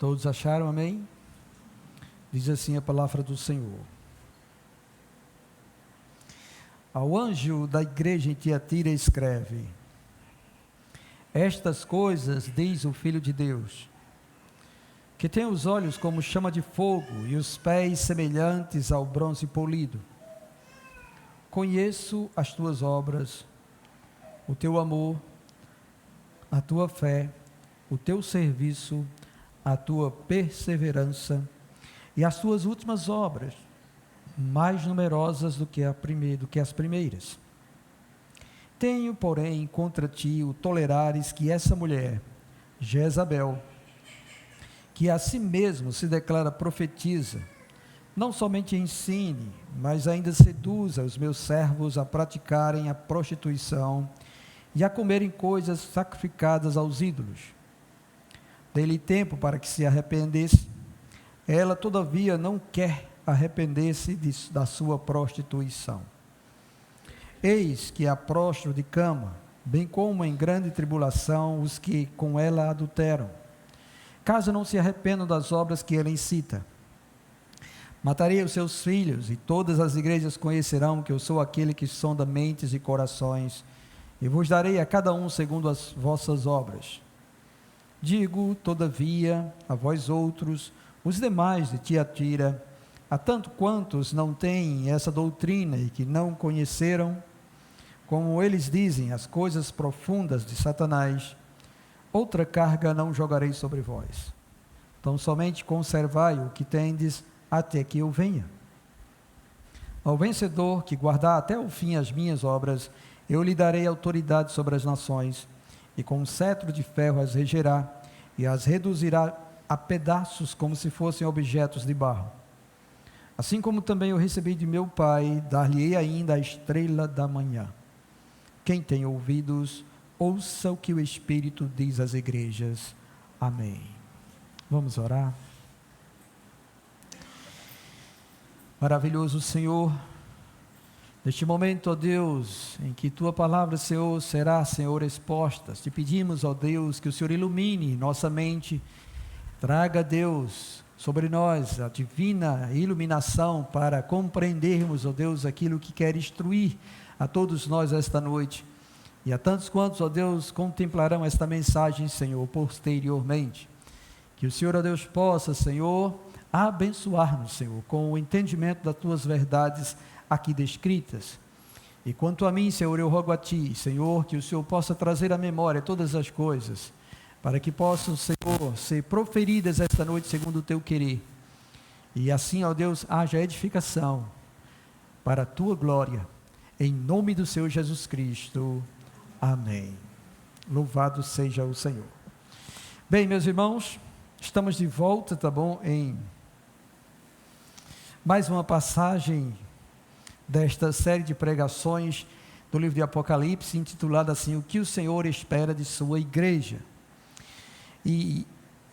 Todos acharam, amém? Diz assim a palavra do Senhor. Ao anjo da igreja em Tiatira escreve: Estas coisas diz o Filho de Deus, que tem os olhos como chama de fogo e os pés semelhantes ao bronze polido. Conheço as tuas obras, o teu amor, a tua fé, o teu serviço, a tua perseverança e as tuas últimas obras, mais numerosas do que as primeiras. Tenho, porém, contra ti o tolerares que essa mulher, Jezabel, que a si mesmo se declara profetiza, não somente ensine, mas ainda seduza os meus servos a praticarem a prostituição e a comerem coisas sacrificadas aos ídolos. Dei-lhe tempo para que se arrependesse. Ela, todavia, não quer arrepender-se da sua prostituição. Eis que a prostro de cama, bem como em grande tribulação os que com ela adulteram, caso não se arrependam das obras que ela incita. Matarei os seus filhos, e todas as igrejas conhecerão que eu sou aquele que sonda mentes e corações, e vos darei a cada um segundo as vossas obras. Digo, todavia, a vós outros, os demais de Tiatira, a tanto quantos não têm essa doutrina e que não conheceram, como eles dizem, as coisas profundas de Satanás, outra carga não jogarei sobre vós. Então somente conservai o que tendes até que eu venha. Ao vencedor que guardar até o fim as minhas obras, eu lhe darei autoridade sobre as nações, e com um cetro de ferro as regerá, e as reduzirá a pedaços como se fossem objetos de barro. Assim como também eu recebi de meu Pai, dar-lhe-ei ainda a estrela da manhã. Quem tem ouvidos, ouça o que o Espírito diz às igrejas. Amém. Vamos orar. Maravilhoso Senhor, neste momento, ó Deus, em que Tua palavra, Senhor, será, Senhor, exposta, te pedimos, ó Deus, que o Senhor ilumine nossa mente, traga, Deus, sobre nós a divina iluminação para compreendermos, ó Deus, aquilo que quer instruir a todos nós esta noite, e a tantos quantos, ó Deus, contemplarão esta mensagem, Senhor, posteriormente. Que o Senhor, ó Deus, possa, Senhor, abençoar-nos, Senhor, com o entendimento das Tuas verdades aqui descritas. E quanto a mim, Senhor, eu rogo a Ti, Senhor, que o Senhor possa trazer à memória todas as coisas, para que possam, Senhor, ser proferidas esta noite segundo o Teu querer. E assim, ó Deus, haja edificação para a Tua glória, em nome do Senhor Jesus Cristo. Amém. Louvado seja o Senhor. Bem, meus irmãos, estamos de volta, tá bom, em mais uma passagem desta série de pregações do livro de Apocalipse, intitulada assim, O que o Senhor espera de sua igreja. E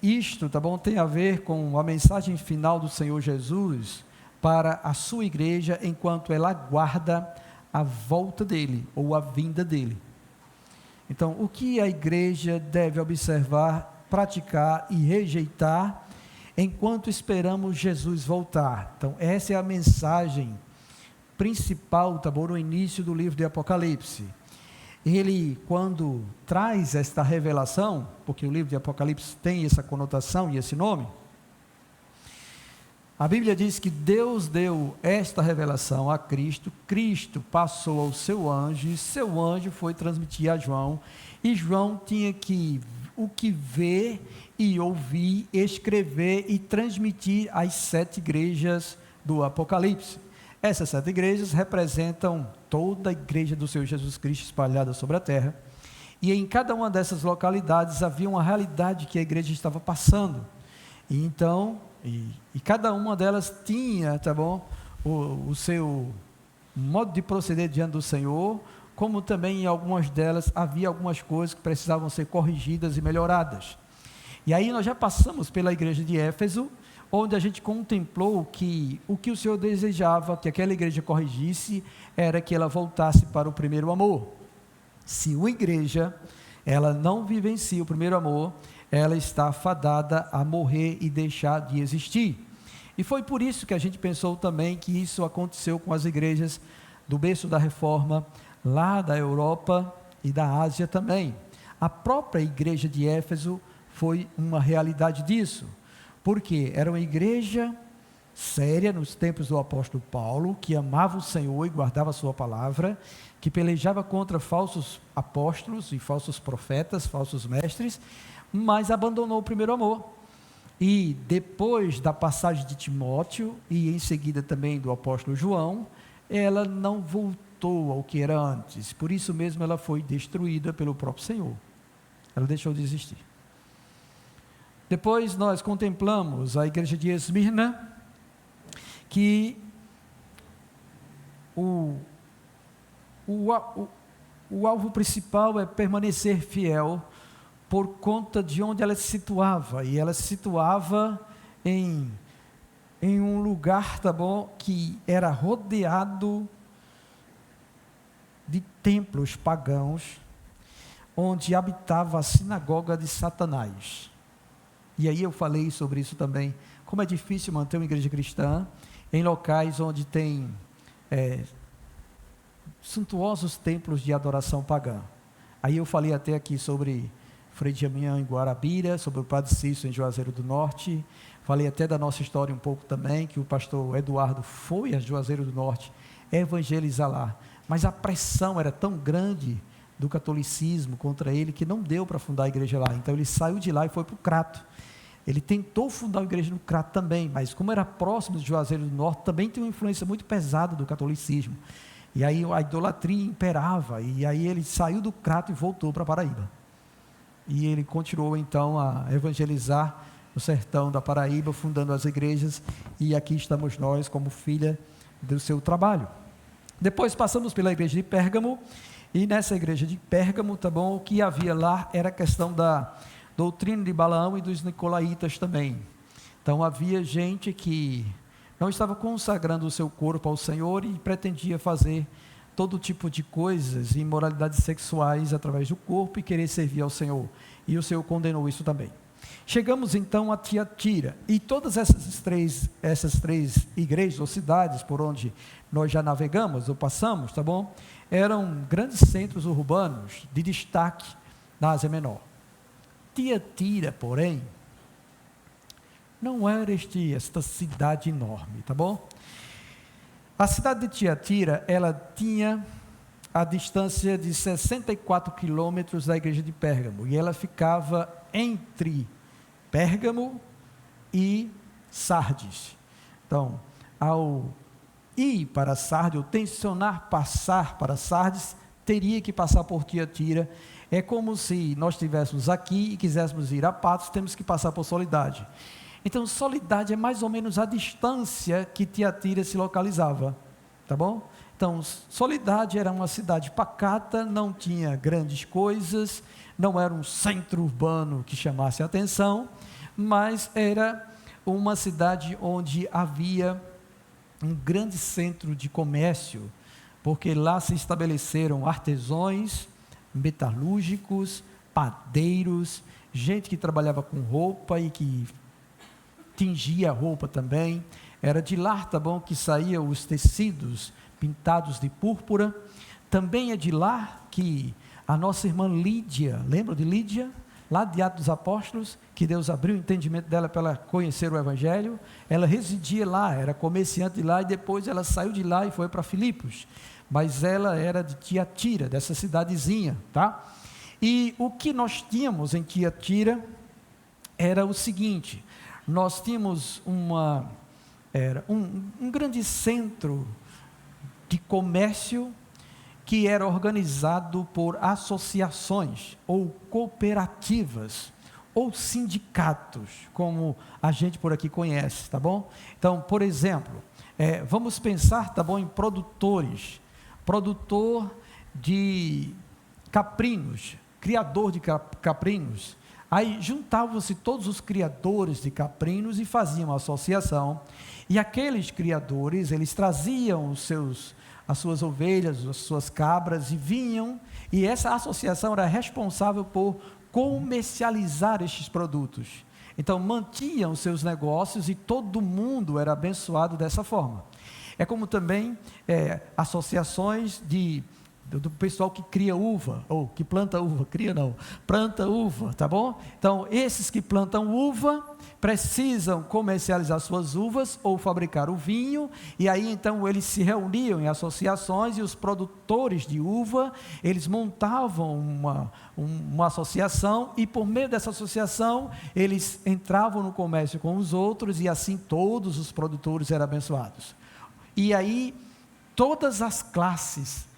isto, tá bom, tem a ver com a mensagem final do Senhor Jesus para a sua igreja, enquanto ela aguarda a volta dele, ou a vinda dele. Então, o que a igreja deve observar, praticar e rejeitar, enquanto esperamos Jesus voltar? Então, essa é a mensagem principal, tá bom, no início do livro de Apocalipse. Ele, quando traz esta revelação, porque o livro de Apocalipse tem essa conotação e esse nome, a Bíblia diz que Deus deu esta revelação a Cristo, Cristo passou ao seu anjo, e seu anjo foi transmitir a João, e João tinha o que ver e ouvir, escrever e transmitir às 7 igrejas do Apocalipse. Essas 7 igrejas representam toda a igreja do Senhor Jesus Cristo espalhada sobre a terra, e em cada uma dessas localidades havia uma realidade que a igreja estava passando, e então, e cada uma delas tinha, tá bom, o seu modo de proceder diante do Senhor, como também em algumas delas havia algumas coisas que precisavam ser corrigidas e melhoradas. E aí nós já passamos pela igreja de Éfeso, onde a gente contemplou que o que o Senhor desejava que aquela igreja corrigisse era que ela voltasse para o primeiro amor. Se uma igreja ela não vivencia o primeiro amor, ela está fadada a morrer e deixar de existir. E foi por isso que a gente pensou também que isso aconteceu com as igrejas do berço da Reforma, lá da Europa e da Ásia também. A própria igreja de Éfeso foi uma realidade disso, porque era uma igreja séria nos tempos do apóstolo Paulo, que amava o Senhor e guardava a sua palavra, que pelejava contra falsos apóstolos e falsos profetas, falsos mestres, mas abandonou o primeiro amor. E depois da passagem de Timóteo, e em seguida também do apóstolo João, ela não voltou ao que era antes, por isso mesmo ela foi destruída pelo próprio Senhor, ela deixou de existir. Depois nós contemplamos a igreja de Esmirna, que o alvo principal é permanecer fiel, por conta de onde ela se situava, e ela se situava em um lugar, tá bom, que era rodeado de templos pagãos, onde habitava a sinagoga de Satanás. E aí eu falei sobre isso também, como é difícil manter uma igreja cristã em locais onde tem suntuosos templos de adoração pagã. Aí eu falei até aqui sobre Frei Damião em Guarabira, sobre o Padre Cício em Juazeiro do Norte, falei até da nossa história um pouco também, que o pastor Eduardo foi a Juazeiro do Norte evangelizar lá, mas a pressão era tão grande do catolicismo contra ele, que não deu para fundar a igreja lá, então ele saiu de lá e foi para o Crato. Ele tentou fundar a igreja no Crato também, mas como era próximo de Juazeiro do Norte, também tem uma influência muito pesada do catolicismo, e aí a idolatria imperava, e aí ele saiu do Crato e voltou para Paraíba. E ele continuou então a evangelizar no sertão da Paraíba, fundando as igrejas, e aqui estamos nós como filha do seu trabalho. Depois passamos pela igreja de Pérgamo, e nessa igreja de Pérgamo, tá bom, o que havia lá era a questão da doutrina de Balaão e dos nicolaítas também. Então havia gente que não estava consagrando o seu corpo ao Senhor e pretendia fazer todo tipo de coisas, imoralidades sexuais através do corpo e querer servir ao Senhor, e o Senhor condenou isso também. Chegamos então a Tiatira, e todas essas três igrejas ou cidades por onde nós já navegamos ou passamos, tá bom? Eram grandes centros urbanos de destaque na Ásia Menor. Tiatira, porém, não era esta cidade enorme, tá bom? A cidade de Tiatira, ela tinha a distância de 64 quilômetros da igreja de Pérgamo, e ela ficava entre Pérgamo e Sardes. Então, ao ir para Sardes, ou tensionar passar para Sardes, teria que passar por Tiatira. É como se nós estivéssemos aqui e quiséssemos ir a Patos, temos que passar por Soledade. Então, Soledade é mais ou menos a distância que Tiatira se localizava, tá bom? Então, Soledade era uma cidade pacata, não tinha grandes coisas, não era um centro urbano que chamasse a atenção, mas era uma cidade onde havia um grande centro de comércio, porque lá se estabeleceram artesãos, metalúrgicos, padeiros, gente que trabalhava com roupa e que tingia a roupa também. Era de lá, tá bom, que saíam os tecidos pintados de púrpura. Também é de lá que a nossa irmã Lídia, lembra de Lídia? Lá de Atos dos Apóstolos, que Deus abriu o entendimento dela para ela conhecer o Evangelho. Ela residia lá, era comerciante de lá, e depois ela saiu de lá e foi para Filipos, mas ela era de Tiatira, dessa cidadezinha, tá? E o que nós tínhamos em Tiatira era o seguinte: nós tínhamos um grande centro de comércio que era organizado por associações ou cooperativas ou sindicatos, como a gente por aqui conhece, tá bom? Então, por exemplo, vamos pensar, tá bom, em produtor de caprinos, criador de caprinos. Aí juntavam-se todos os criadores de caprinos e faziam uma associação, e aqueles criadores, eles traziam os seus as suas ovelhas, as suas cabras, e vinham, e essa associação era responsável por comercializar estes produtos. Então mantinham os seus negócios e todo mundo era abençoado dessa forma. É como também associações do pessoal que cria uva, ou que planta uva, planta uva, tá bom? Então, esses que plantam uva, precisam comercializar suas uvas, ou fabricar o vinho, e aí então eles se reuniam em associações, e os produtores de uva, eles montavam uma associação, e por meio dessa associação, eles entravam no comércio com os outros, e assim todos os produtores eram abençoados. E aí, todas as classes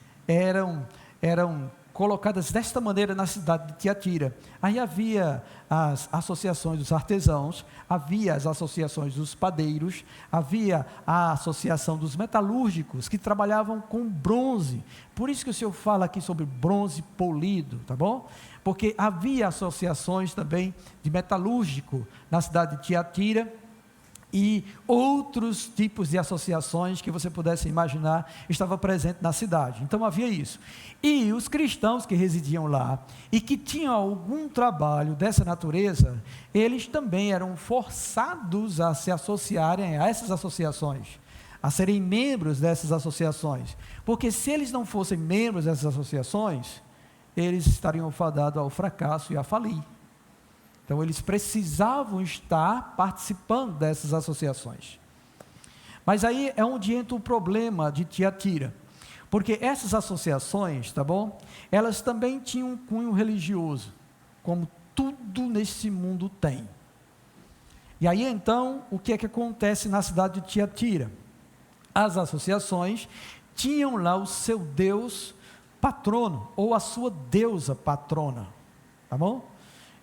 eram colocadas desta maneira na cidade de Tiatira. Aí havia as associações dos artesãos, havia as associações dos padeiros, havia a associação dos metalúrgicos, que trabalhavam com bronze. Por isso que o Senhor fala aqui sobre bronze polido, tá bom? Porque havia associações também de metalúrgico na cidade de Tiatira, e outros tipos de associações que você pudesse imaginar estava presente na cidade. Então havia isso. E os cristãos que residiam lá e que tinham algum trabalho dessa natureza, eles também eram forçados a se associarem a essas associações, a serem membros dessas associações, porque se eles não fossem membros dessas associações, eles estariam fadados ao fracasso e a falir. Então, eles precisavam estar participando dessas associações. Mas aí é onde entra o problema de Tiatira, porque essas associações, tá bom? Elas também tinham um cunho religioso, como tudo nesse mundo tem. E aí, então, o que é que acontece na cidade de Tiatira? As associações tinham lá o seu deus patrono, ou a sua deusa patrona, tá bom?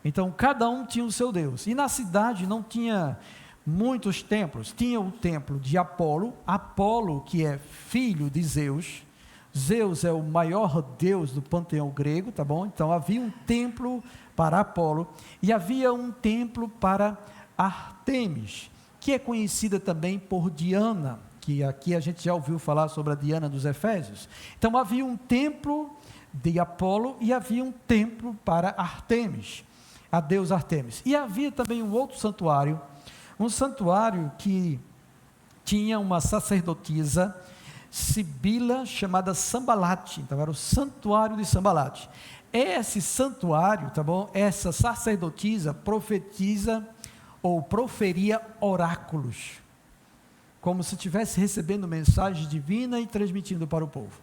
Então, cada um tinha o seu Deus, e na cidade não tinha muitos templos. Tinha o templo de Apolo, que é filho de Zeus. Zeus é o maior deus do panteão grego, tá bom? Então, havia um templo para Apolo, e havia um templo para Ártemis, que é conhecida também por Diana, que aqui a gente já ouviu falar sobre a Diana dos Efésios. Então, havia um templo de Apolo, e havia um templo para Ártemis, a deusa Ártemis. E havia também um outro santuário, um santuário que tinha uma sacerdotisa, Sibila, chamada Sambalate. Então era o santuário de Sambalate. Esse santuário, tá bom? Essa sacerdotisa profetiza ou proferia oráculos, como se estivesse recebendo mensagem divina e transmitindo para o povo.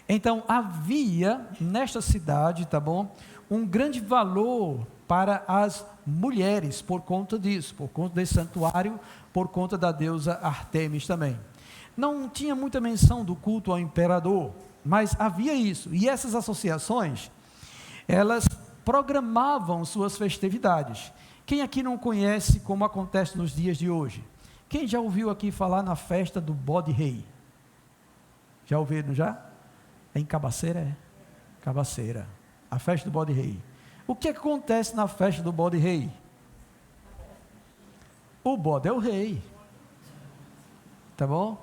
Então havia nesta cidade, tá bom, um grande valor para as mulheres, por conta disso, por conta desse santuário, por conta da deusa Ártemis também. Não tinha muita menção do culto ao imperador, mas havia isso, e essas associações, elas programavam suas festividades. Quem aqui não conhece como acontece nos dias de hoje? Quem já ouviu aqui falar na festa do bode rei? Já ouviram já? É em Cabaceira? É? Cabaceira, a festa do bode rei. O que acontece na festa do bode rei? O bode é o rei, tá bom?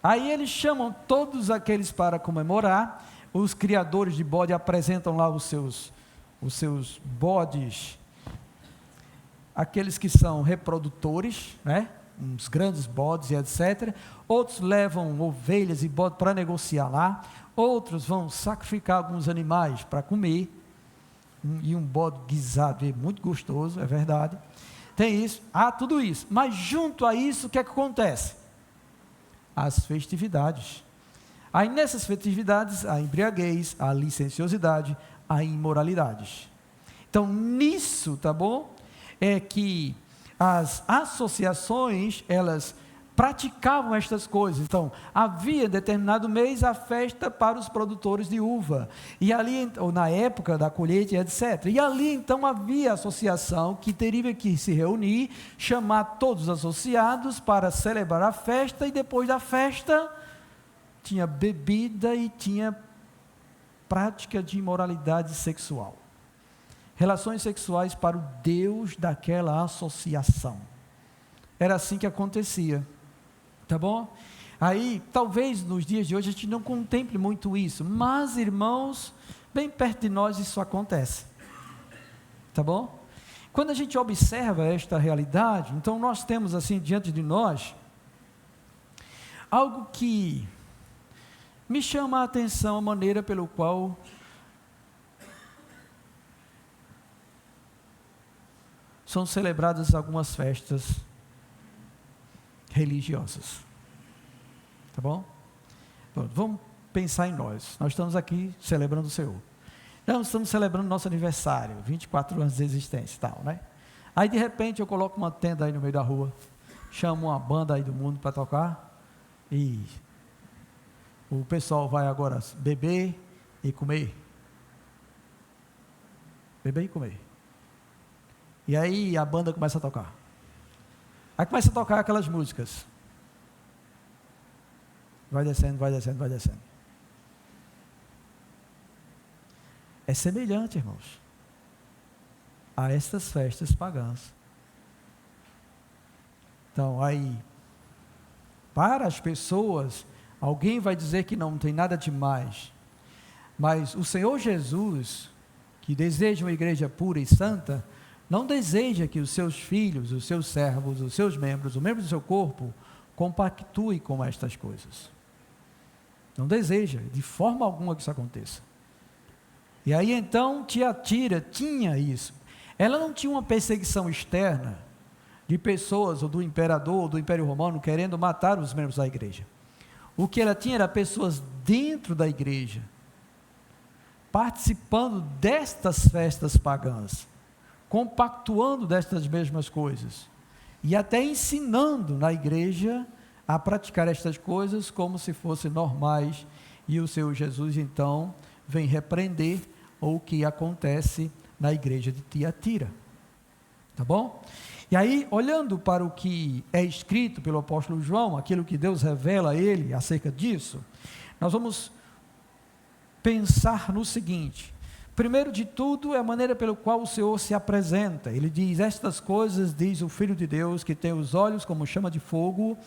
Aí eles chamam todos aqueles para comemorar. Os criadores de bode apresentam lá os seus bodes, aqueles que são reprodutores, né? Uns grandes bodes e etc. Outros levam ovelhas e bodes para negociar lá. Outros vão sacrificar alguns animais para comer. E um bode guisado é muito gostoso, é verdade. Tem isso, há tudo isso. Mas junto a isso, o que é que acontece? As festividades. Aí nessas festividades, há embriaguez, há licenciosidade, há imoralidades. Então nisso, tá bom? É que as associações, elas praticavam estas coisas. Então, havia em determinado mês a festa para os produtores de uva, e ali, ou na época da colheita, etc. E ali, então, havia associação que teria que se reunir, chamar todos os associados para celebrar a festa, e depois da festa, tinha bebida e tinha prática de imoralidade sexual. Relações sexuais para o Deus daquela associação. Era assim que acontecia. Tá bom? Aí, talvez nos dias de hoje a gente não contemple muito isso, mas, irmãos, bem perto de nós isso acontece, tá bom? Quando a gente observa esta realidade, então nós temos assim diante de nós, algo que me chama a atenção, a maneira pelo qual são celebradas algumas festas religiosas. Tá bom? Bom, vamos pensar em nós. Nós estamos aqui celebrando o Senhor. Nós estamos celebrando nosso aniversário, 24 anos de existência e tal, né? Aí de repente eu coloco uma tenda aí no meio da rua, chamo uma banda aí do mundo para tocar, e o pessoal vai agora beber e comer. Beber e comer. E aí a banda começa a tocar. Aí começa a tocar aquelas músicas. Vai descendo, vai descendo, vai descendo. É semelhante, irmãos, a estas festas pagãs. Então, aí, para as pessoas, alguém vai dizer que não tem nada demais, mas o Senhor Jesus, que deseja uma igreja pura e santa, não deseja que os seus filhos, os seus servos, os seus membros, os membros do seu corpo, compactuem com estas coisas. Não deseja, de forma alguma, que isso aconteça. E aí então Tiatira tinha isso. Ela não tinha uma perseguição externa de pessoas, ou do imperador, ou do Império Romano, querendo matar os membros da igreja. O que ela tinha era pessoas dentro da igreja, participando destas festas pagãs, compactuando destas mesmas coisas, e até ensinando na igreja a praticar estas coisas como se fossem normais, e o Senhor Jesus então vem repreender o que acontece na igreja de Tiatira, tá bom? E aí, olhando para o que é escrito pelo apóstolo João, aquilo que Deus revela a ele acerca disso, nós vamos pensar no seguinte: primeiro de tudo, é a maneira pela qual o Senhor se apresenta. Ele diz: estas coisas diz o Filho de Deus, que tem os olhos como chama de fogo,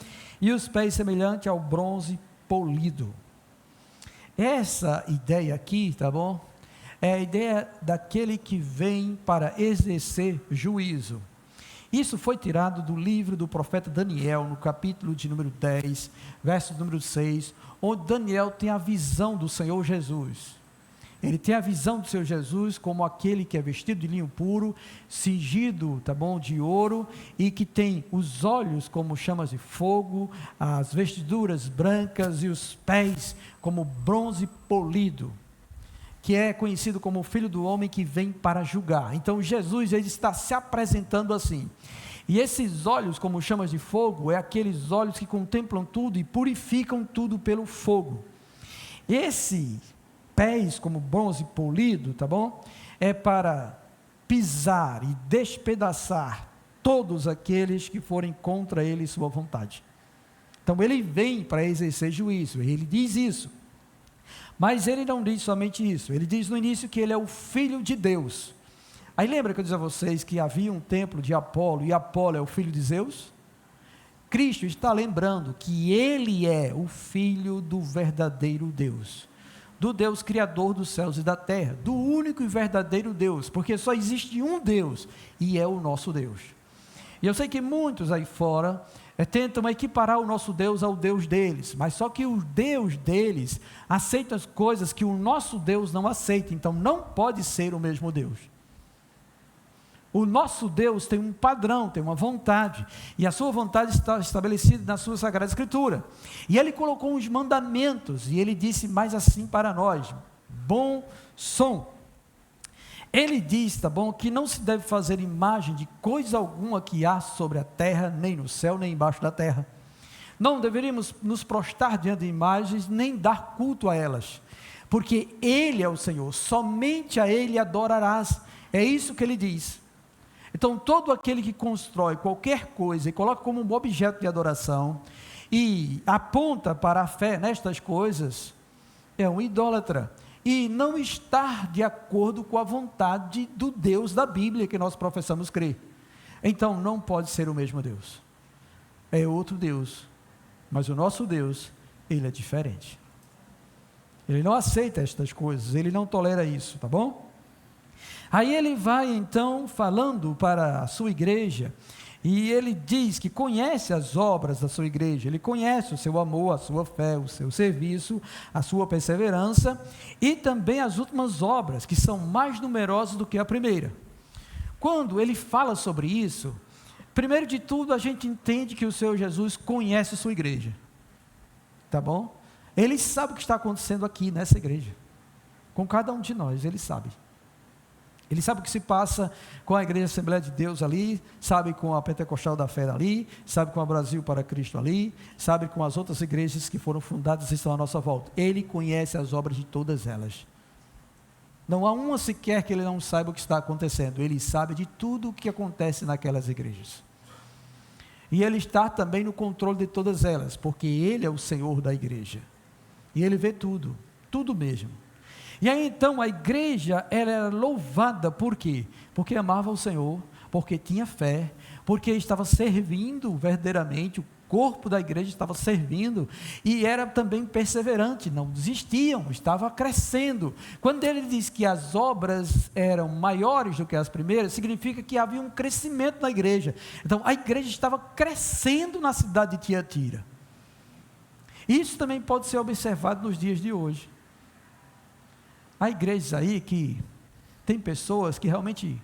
e os pés semelhante ao bronze polido. Essa ideia aqui, tá bom? É a ideia daquele que vem para exercer juízo. Isso foi tirado do livro do profeta Daniel, no capítulo de número 10, verso número 6, onde Daniel tem a visão do Senhor Jesus. Ele tem a visão do Senhor Jesus como aquele que é vestido de linho puro, cingido, tá bom, de ouro, e que tem os olhos como chamas de fogo, as vestiduras brancas e os pés como bronze polido, que é conhecido como o Filho do Homem que vem para julgar. Então Jesus, ele está se apresentando assim. E esses olhos como chamas de fogo, é aqueles olhos que contemplam tudo e purificam tudo pelo fogo. Esse pés como bronze polido, tá bom? É para pisar e despedaçar todos aqueles que forem contra ele e sua vontade. Então ele vem para exercer juízo, ele diz isso. Mas ele não diz somente isso, ele diz no início que ele é o Filho de Deus. Aí lembra que eu disse a vocês que havia um templo de Apolo, e Apolo é o filho de Zeus? Cristo está lembrando que ele é o Filho do verdadeiro Deus, do Deus Criador dos céus e da terra, do único e verdadeiro Deus, porque só existe um Deus, e é o nosso Deus. E eu sei que muitos aí fora tentam equiparar o nosso Deus ao Deus deles, mas só que o Deus deles aceita as coisas que o nosso Deus não aceita, então não pode ser o mesmo Deus. O nosso Deus tem um padrão, tem uma vontade, e a sua vontade está estabelecida na sua Sagrada Escritura, e ele colocou uns mandamentos, e ele disse mais assim para nós: bom som. Ele diz, tá bom, que não se deve fazer imagem de coisa alguma que há sobre a terra, nem no céu, nem embaixo da terra. Não deveríamos nos prostrar diante de imagens, nem dar culto a elas, porque ele é o Senhor, somente a ele adorarás. É isso que ele diz. Então todo aquele que constrói qualquer coisa e coloca como um objeto de adoração e aponta para a fé nestas coisas, é um idólatra, e não está de acordo com a vontade do Deus da Bíblia que nós professamos crer. Então não pode ser o mesmo Deus, é outro Deus, Mas o nosso Deus, Ele é diferente. Ele não aceita estas coisas, Ele não tolera isso, tá bom? Aí ele vai então falando para a sua igreja, e ele diz que conhece as obras da sua igreja, ele conhece o seu amor, a sua fé, o seu serviço, a sua perseverança, e também as últimas obras, que são mais numerosas do que a primeira. Quando ele fala sobre isso, primeiro de tudo a gente entende que o Senhor Jesus conhece a sua igreja, tá bom? Ele sabe o que está acontecendo aqui nessa igreja, com cada um de nós, ele sabe. Ele sabe o que se passa com a Igreja Assembleia de Deus ali, sabe com a Pentecostal da Fé ali, sabe com a Brasil para Cristo ali, sabe com as outras igrejas que foram fundadas e estão à nossa volta. Ele conhece as obras de todas elas. Não há uma sequer que ele não saiba o que está acontecendo. Ele sabe de tudo o que acontece naquelas igrejas. E ele está também no controle de todas elas, porque ele é o Senhor da igreja. E ele vê tudo, tudo mesmo. E aí então a igreja, ela era louvada, por quê? Porque amava o Senhor, porque tinha fé, porque estava servindo verdadeiramente, o corpo da igreja estava servindo, e era também perseverante, não desistiam, estava crescendo. Quando ele diz que as obras eram maiores do que as primeiras, significa que havia um crescimento na igreja. Então a igreja estava crescendo na cidade de Tiatira. Isso também pode ser observado nos dias de hoje. Há igrejas aí que tem pessoas que realmente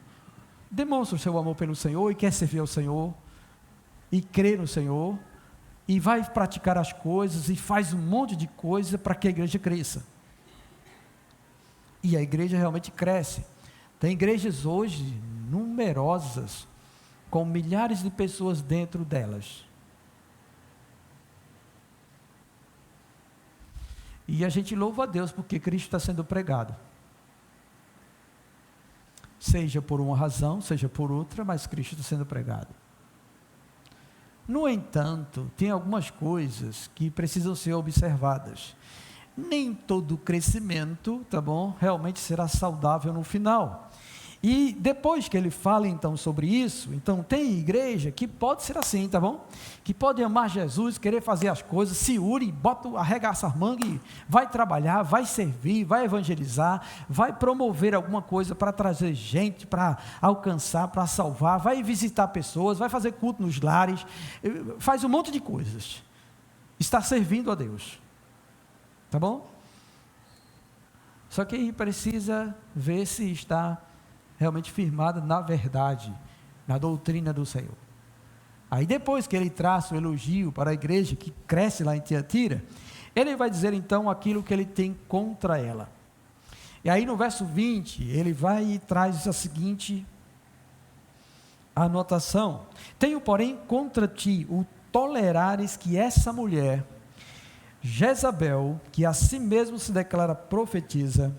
demonstram o seu amor pelo Senhor e quer servir ao Senhor e crê no Senhor e vai praticar as coisas e faz um monte de coisa para que a igreja cresça. E a igreja realmente cresce. Tem igrejas hoje numerosas, com milhares de pessoas dentro delas. E a gente louva a Deus porque Cristo está sendo pregado. Seja por uma razão, seja por outra, mas Cristo está sendo pregado. No entanto, tem algumas coisas que precisam ser observadas. Nem todo crescimento, tá bom, realmente será saudável no final. E depois que ele fala então sobre isso, então tem igreja que pode ser assim, tá bom? Que pode amar Jesus, querer fazer as coisas, se une, arregaça as mangas e vai trabalhar, vai servir, vai evangelizar, vai promover alguma coisa para trazer gente, para alcançar, para salvar, vai visitar pessoas, vai fazer culto nos lares, faz um monte de coisas. Está servindo a Deus, tá bom? Só que aí precisa ver se está realmente firmada na verdade, na doutrina do Senhor. Aí depois que ele traça o elogio para a igreja que cresce lá em Tiatira, ele vai dizer então aquilo que ele tem contra ela. E aí no verso 20, ele vai e traz a seguinte anotação: tenho porém contra ti o tolerares que essa mulher, Jezabel, que a si mesmo se declara profetiza,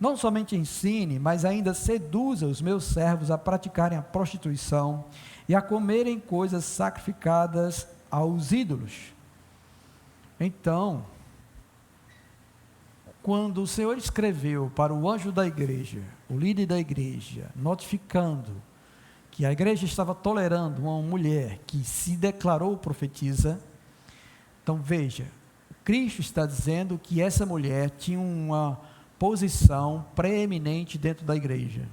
não somente ensine, mas ainda seduza os meus servos a praticarem a prostituição e a comerem coisas sacrificadas aos ídolos. Então, quando o Senhor escreveu para o anjo da igreja, o líder da igreja, notificando que a igreja estava tolerando uma mulher que se declarou profetisa, então veja, Cristo está dizendo que essa mulher tinha uma posição preeminente dentro da igreja.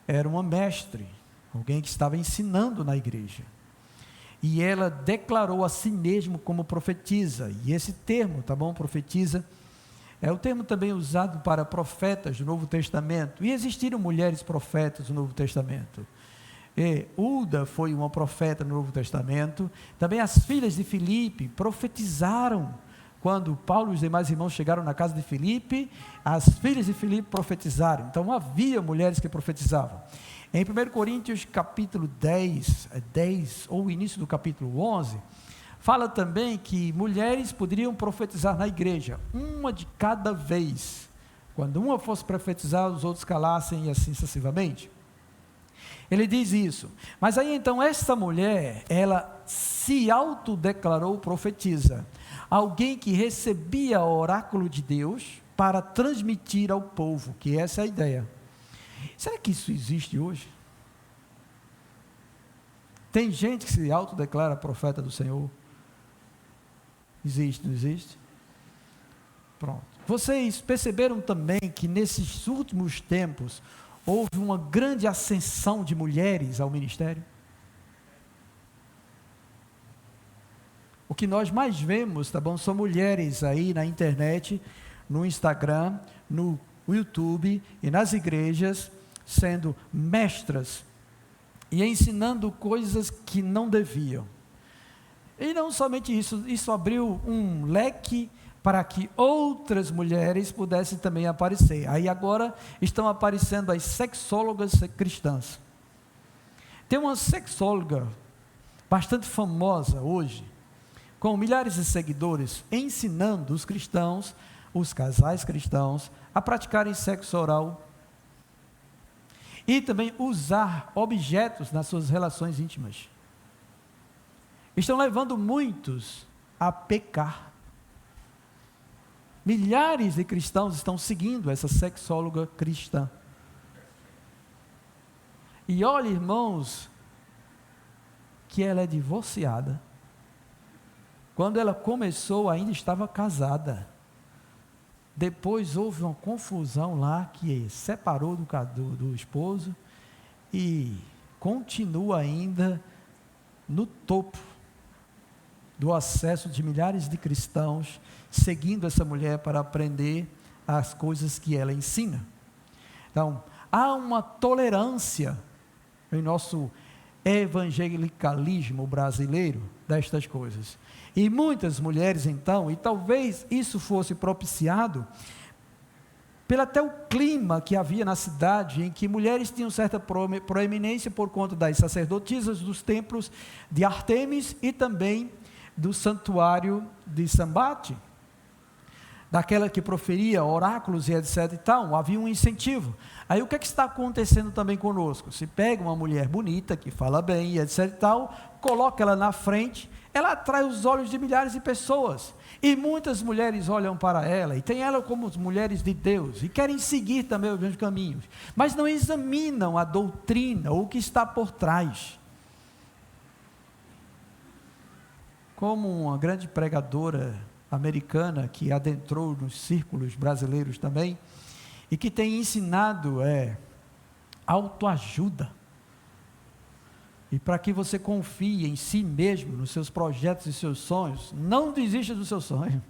Era uma mestre, alguém que estava ensinando na igreja. E ela declarou a si mesma como profetisa. E esse termo, tá bom, profetisa, é o termo também usado para profetas do Novo Testamento. E existiram mulheres profetas no Novo Testamento. Ulda foi uma profeta no Novo Testamento. Também as filhas de Filipe profetizaram. Quando Paulo e os demais irmãos chegaram na casa de Filipe, as filhas de Filipe profetizaram. Então havia mulheres que profetizavam. Em 1 Coríntios capítulo 10 ou início do capítulo 11, fala também que mulheres poderiam profetizar na igreja, uma de cada vez. Quando uma fosse profetizar, os outros calassem e assim sucessivamente. Ele diz isso. Mas aí então essa mulher, ela se autodeclarou profetisa. Alguém que recebia o oráculo de Deus para transmitir ao povo, que essa é a ideia. Será que isso existe hoje? Tem gente que se autodeclara profeta do Senhor. Existe, não existe? Pronto. Vocês perceberam também que nesses últimos tempos houve uma grande ascensão de mulheres ao ministério? O que nós mais vemos, tá bom, são mulheres aí na internet, no Instagram, no YouTube e nas igrejas, sendo mestras e ensinando coisas que não deviam. E não somente isso, isso abriu um leque para que outras mulheres pudessem também aparecer. Aí agora estão aparecendo as sexólogas cristãs. Tem uma sexóloga bastante famosa hoje, com milhares de seguidores, ensinando os cristãos, os casais cristãos, a praticarem sexo oral e também usar objetos nas suas relações íntimas. Estão levando muitos a pecar. Milhares de cristãos estão seguindo essa sexóloga cristã. E olha, irmãos, que ela é divorciada. Quando ela começou, ainda estava casada. Depois houve uma confusão lá, que separou do esposo, e continua ainda no topo do acesso de milhares de cristãos, seguindo essa mulher para aprender as coisas que ela ensina. Então, há uma tolerância em nosso evangelicalismo brasileiro destas coisas. E muitas mulheres então, e talvez isso fosse propiciado pelo até o clima que havia na cidade, em que mulheres tinham certa proeminência por conta das sacerdotisas dos templos de Ártemis e também do santuário de Sambate, daquela que proferia oráculos e etc e tal, havia um incentivo. Aí o que é que está acontecendo também conosco? Se pega uma mulher bonita, que fala bem e etc e tal, coloca ela na frente, ela atrai os olhos de milhares de pessoas, e muitas mulheres olham para ela, e tem ela como mulheres de Deus, e querem seguir também os mesmos caminhos, mas não examinam a doutrina, ou o que está por trás. Como uma grande pregadora americana, que adentrou nos círculos brasileiros também, e que tem ensinado autoajuda, e para que você confie em si mesmo, nos seus projetos e seus sonhos, não desista do seu sonho.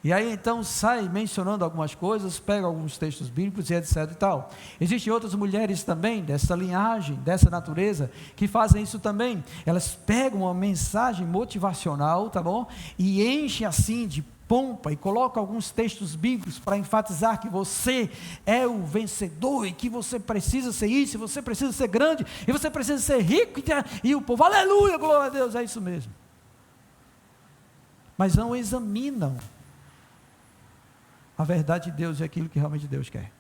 E aí então sai mencionando algumas coisas, pega alguns textos bíblicos e etc e tal. Existem outras mulheres também, dessa linhagem, dessa natureza, que fazem isso também. Elas pegam uma mensagem motivacional, tá bom? E enchem assim de pompa e colocam alguns textos bíblicos para enfatizar que você é o vencedor, e que você precisa ser isso, você precisa ser grande, e você precisa ser rico, e o povo, aleluia, glória a Deus, é isso mesmo. Mas não examinam a verdade de Deus e aquilo que realmente Deus quer.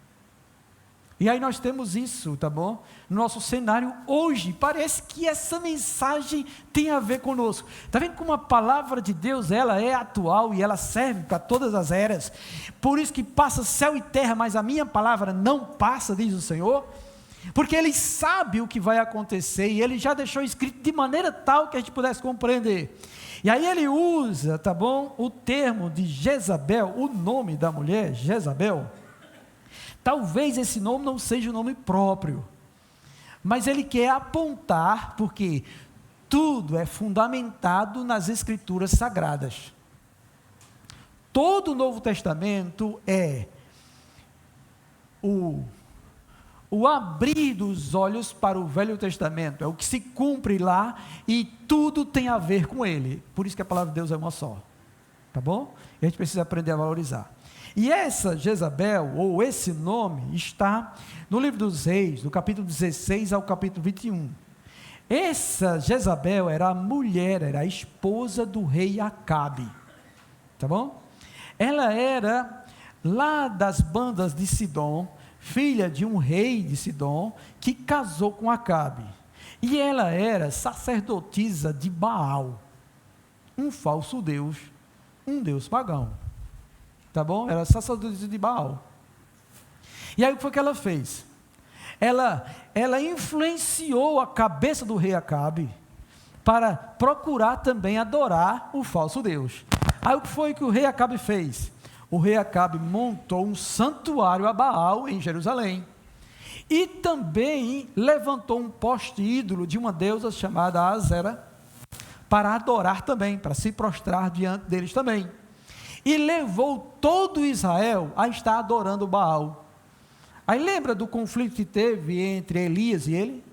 E aí nós temos isso, tá bom? No nosso cenário hoje, parece que essa mensagem tem a ver conosco. Está vendo como a palavra de Deus, ela é atual e ela serve para todas as eras? Por isso que passa céu e terra, mas a minha palavra não passa, diz o Senhor. Porque Ele sabe o que vai acontecer, e Ele já deixou escrito de maneira tal que a gente pudesse compreender. E aí Ele usa, tá bom, o termo de Jezabel, o nome da mulher, Jezabel. Talvez esse nome não seja o nome próprio, mas ele quer apontar, porque tudo é fundamentado nas Escrituras Sagradas. Todo o Novo Testamento é o abrir dos olhos para o Velho Testamento, é o que se cumpre lá, e tudo tem a ver com ele. Por isso que a palavra de Deus é uma só, tá bom? E a gente precisa aprender a valorizar. E essa Jezabel, ou esse nome, está no livro dos Reis, do capítulo 16 ao capítulo 21. Essa Jezabel era a mulher, era a esposa do rei Acabe, tá bom? Ela era lá das bandas de Sidom, filha de um rei de Sidom, que casou com Acabe. E ela era sacerdotisa de Baal, um falso deus, um deus pagão. Tá bom? Era sacerdotisa de Baal. E aí o que foi que ela fez? Ela influenciou a cabeça do rei Acabe para procurar também adorar o falso Deus. Aí o que foi que o rei Acabe fez? O rei Acabe montou um santuário a Baal em Jerusalém. E também levantou um poste ídolo de uma deusa chamada Azera, para adorar também, para se prostrar diante deles também. E levou todo Israel a estar adorando Baal. Aí lembra do conflito que teve entre Elias e ele?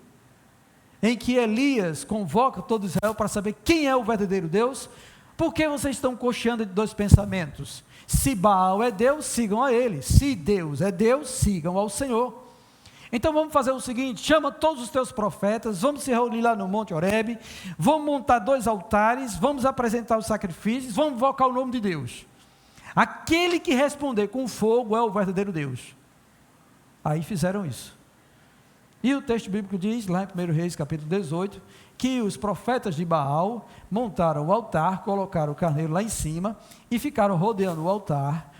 Em que Elias convoca todo Israel para saber quem é o verdadeiro Deus. Por que vocês estão cocheando de dois pensamentos? Se Baal é Deus, sigam a ele. Se Deus é Deus, sigam ao Senhor. Então vamos fazer o seguinte: chama todos os teus profetas, vamos se reunir lá no Monte Horebe, vamos montar 2 altares, vamos apresentar os sacrifícios, vamos invocar o nome de Deus. Aquele que responder com fogo é o verdadeiro Deus. Aí fizeram isso. E o texto bíblico diz, lá em 1 Reis capítulo 18, que os profetas de Baal montaram o altar, colocaram o carneiro lá em cima e ficaram rodeando o altar,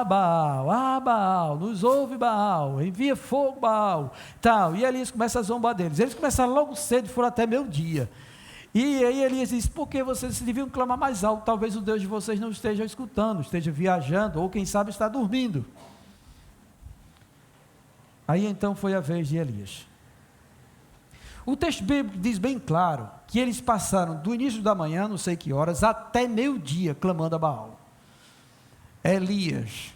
Baal, nos ouve Baal, envia fogo Baal, tal. E Elias começa a zombar deles. Eles começaram logo cedo, foram até meio-dia. E aí Elias diz: por que vocês deviam clamar mais alto? Talvez o Deus de vocês não esteja escutando, esteja viajando, ou quem sabe está dormindo. Aí então foi a vez de Elias. O texto bíblico diz bem claro que eles passaram do início da manhã, não sei que horas, até meio-dia clamando a Baal. Elias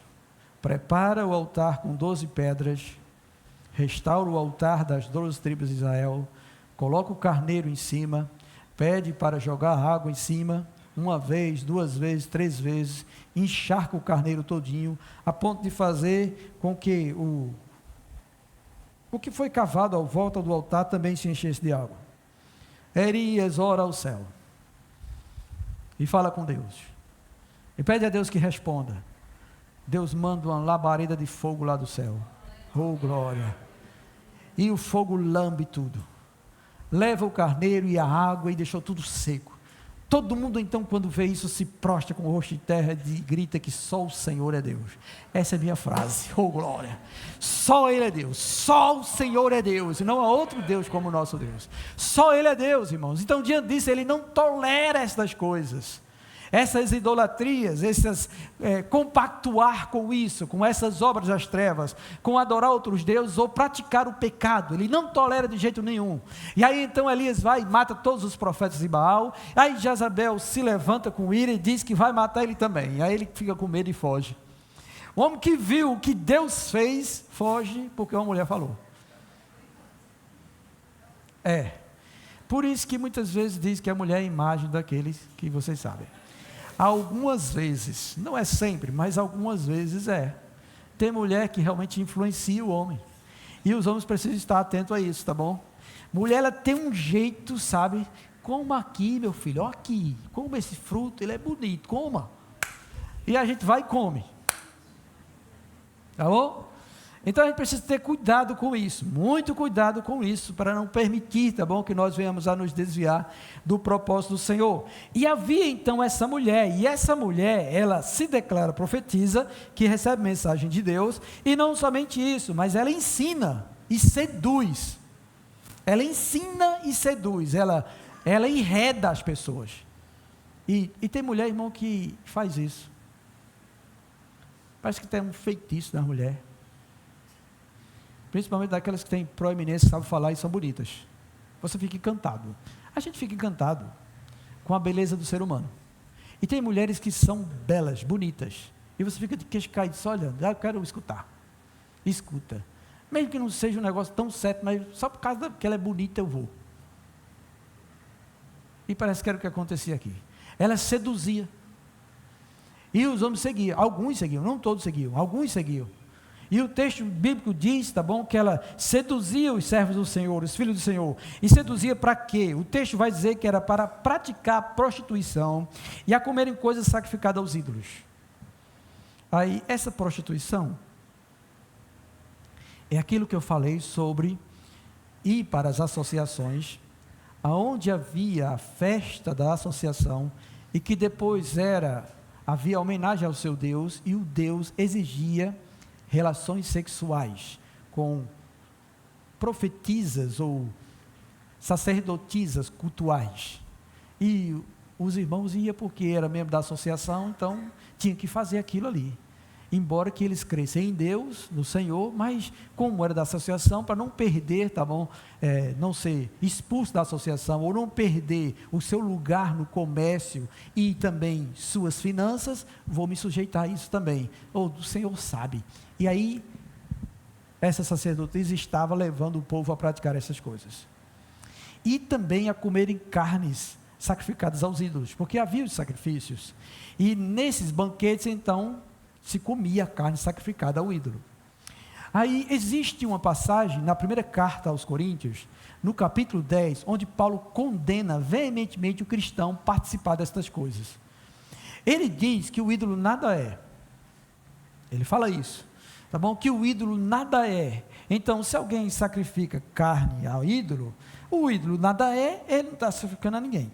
prepara o altar com 12 pedras, restaura o altar das 12 tribos de Israel, coloca o carneiro em cima, pede para jogar água em cima, 1 vez, 2 vezes, 3 vezes, encharca o carneiro todinho, a ponto de fazer com que o que foi cavado à volta do altar também se enchesse de água. Elias ora ao céu e fala com Deus, e pede a Deus que responda. Deus manda uma labareda de fogo lá do céu, oh glória, e o fogo lambe tudo, leva o carneiro e a água e deixou tudo seco. Todo mundo então, quando vê isso, se prostra com o rosto em terra e grita que só o Senhor é Deus. Essa é a minha frase, oh glória, só Ele é Deus, só o Senhor é Deus, e não há outro Deus como o nosso Deus, só Ele é Deus, irmãos. Então diante disso, Ele não tolera estas coisas, essas idolatrias, compactuar com isso, com essas obras das trevas, com adorar outros deuses ou praticar o pecado. Ele não tolera de jeito nenhum. E aí então Elias vai e mata todos os profetas de Baal. Aí Jezabel se levanta com ira e diz que vai matar ele também. Aí ele fica com medo e foge. O homem que viu o que Deus fez, foge porque uma mulher falou. Por isso que muitas vezes diz que a mulher é a imagem daqueles que vocês sabem. Algumas vezes, não é sempre, mas algumas vezes tem mulher que realmente influencia o homem, e os homens precisam estar atentos a isso, tá bom? Mulher, ela tem um jeito, sabe, coma aqui meu filho, ó aqui, coma esse fruto, ele é bonito, coma, e a gente vai e come, tá bom? Então a gente precisa ter cuidado com isso, muito cuidado com isso, para não permitir, tá bom, que nós venhamos a nos desviar do propósito do Senhor. E havia então essa mulher, e essa mulher, ela se declara profetisa, que recebe mensagem de Deus, e não somente isso, mas ela ensina e seduz, ela enreda as pessoas, e tem mulher, irmão, que faz isso, parece que tem um feitiço na mulher, principalmente daquelas que têm proeminência, sabem falar e são bonitas. Você fica encantado. A gente fica encantado com a beleza do ser humano. E tem mulheres que são belas, bonitas. E você fica de queixo caído, só olhando. Eu quero escutar. Escuta. Mesmo que não seja um negócio tão certo, mas só por causa que ela é bonita eu vou. E parece que era o que acontecia aqui. Ela seduzia. E os homens seguiam. Alguns seguiam, não todos seguiam. Alguns seguiam. E o texto bíblico diz, tá bom, que ela seduzia os servos do Senhor, os filhos do Senhor. E seduzia para quê? O texto vai dizer que era para praticar prostituição e a comerem coisas sacrificadas aos ídolos. Aí, essa prostituição é aquilo que eu falei sobre ir para as associações, aonde havia a festa da associação e que depois havia homenagem ao seu Deus, e o Deus exigia relações sexuais com profetisas ou sacerdotisas cultuais. E os irmãos iam porque era membro da associação, então tinha que fazer aquilo ali. Embora que eles crescem em Deus, no Senhor, mas como era da associação, para não perder, tá bom? Não ser expulso da associação, ou não perder o seu lugar no comércio e também suas finanças, vou me sujeitar a isso também. Ou o Senhor sabe. E aí, essa sacerdotisa estava levando o povo a praticar essas coisas. E também a comerem carnes sacrificadas aos ídolos, porque havia os sacrifícios. E nesses banquetes, então, se comia a carne sacrificada ao ídolo. Aí existe uma passagem na primeira carta aos Coríntios, no capítulo 10, onde Paulo condena veementemente o cristão participar destas coisas. Ele diz que o ídolo nada é. Ele fala isso, tá bom? Que o ídolo nada é. Então, se alguém sacrifica carne ao ídolo, o ídolo nada é, ele não está sacrificando a ninguém.